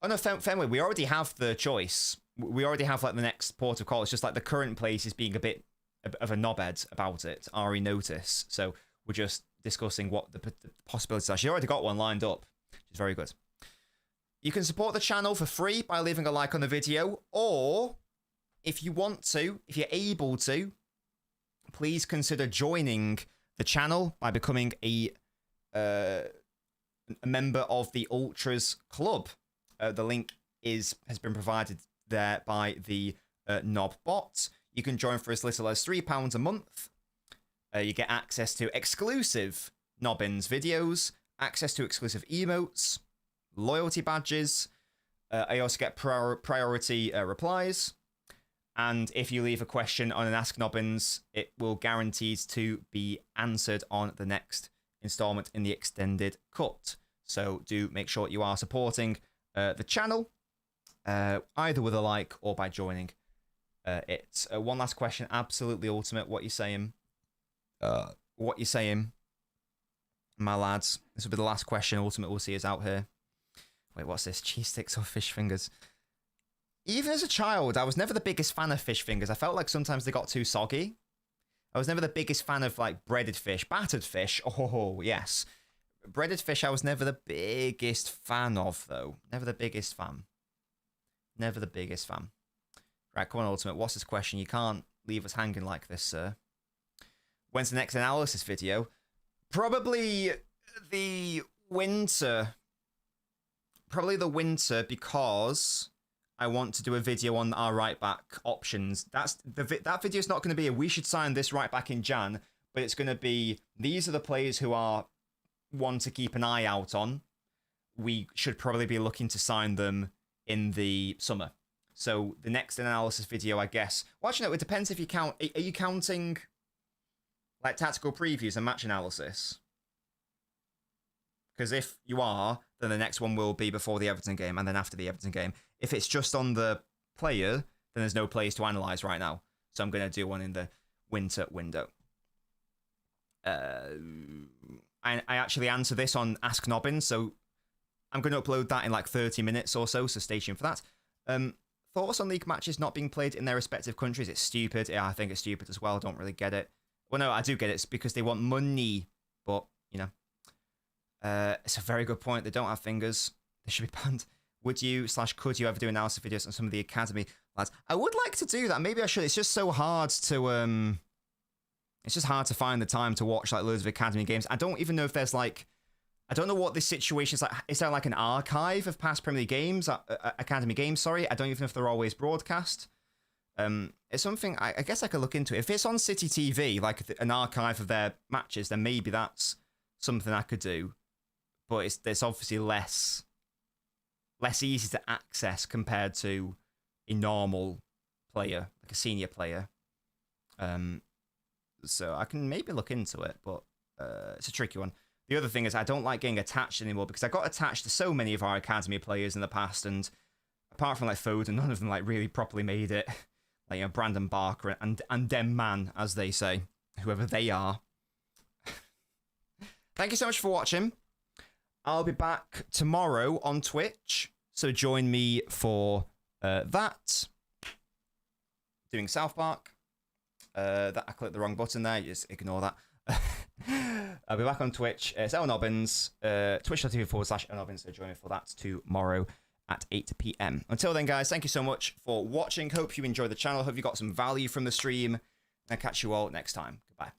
Oh no, Fenway, we already have the choice. We already have like the next port of call. It's just like the current place is being a bit of a knobhead about it. Ari notice. So we're just discussing what the possibilities are. She's already got one lined up. She's very good. You can support the channel for free by leaving a like on the video, or if you want to, if you're able to, please consider joining the channel by becoming a member of the Ultras Club. The link has been provided there by the Nobbot. You can join for as little as £3 a month. You get access to exclusive Nobbins videos, access to exclusive emotes, loyalty badges. I also get priority replies. And if you leave a question on an Ask Nobbins, it will guaranteed to be answered on the next installment in the extended cut. So do make sure you are supporting the channel, either with a like or by joining it. One last question, absolutely ultimate. What you saying? What you saying, my lads? This will be the last question. Ultimate will see us out here. Wait, what's this? Cheese sticks or fish fingers? Even as a child, I was never the biggest fan of fish fingers. I felt like sometimes they got too soggy. I was never the biggest fan of like breaded fish. Battered fish, oh yes. Breaded fish I was never the biggest fan of, though. Never the biggest fan. Never the biggest fan. Right, come on, Ultimate. What's this question? You can't leave us hanging like this, sir. When's the next analysis video? Probably the winter. Probably the winter, because I want to do a video on our right back options. That video is not going to be a we should sign this right back in Jan, but it's going to be these are the players who are one to keep an eye out on. We should probably be looking to sign them in the summer. So the next analysis video, I guess. Well, actually, no, it depends if you count. Are you counting? Like tactical previews and match analysis? Because if you are, then the next one will be before the Everton game and then after the Everton game. If it's just on the player, then there's no players to analyse right now. So I'm going to do one in the winter window. I actually answer this on Ask Nobbins, so I'm going to upload that in like 30 minutes or so, so stay tuned for that. Thoughts on league matches not being played in their respective countries? It's stupid. Yeah, I think it's stupid as well. Don't really get it. Well, no, I do get it. It's because they want money, but, you know. It's a very good point. They don't have fingers. They should be banned. Would you / could you ever do analysis videos on some of the academy lads? I would like to do that. Maybe I should. It's just so hard to it's just hard to find the time to watch like loads of academy games. I don't even know if there's like, I don't know what this situation is like. Is there like an archive of past Premier League games, academy games? Sorry, I don't even know if they're always broadcast. It's something I guess I could look into. If it's on City TV, like an archive of their matches, then maybe that's something I could do. But it's obviously less easy to access compared to a normal player, like a senior player. So I can maybe look into it, but it's a tricky one. The other thing is I don't like getting attached anymore because I got attached to so many of our academy players in the past, and apart from like Foden, none of them like really properly made it. Like, you know, Brandon Barker and them man, as they say, whoever they are. Thank you so much for watching. I'll be back tomorrow on Twitch, so join me for that. Doing South Park. That I clicked the wrong button there. You just ignore that. I'll be back on Twitch. It's LNobbins. Twitch.tv/LNobbins. So join me for that tomorrow at 8 p.m. Until then, guys, thank you so much for watching. Hope you enjoyed the channel. Hope you got some value from the stream. And I'll catch you all next time. Goodbye.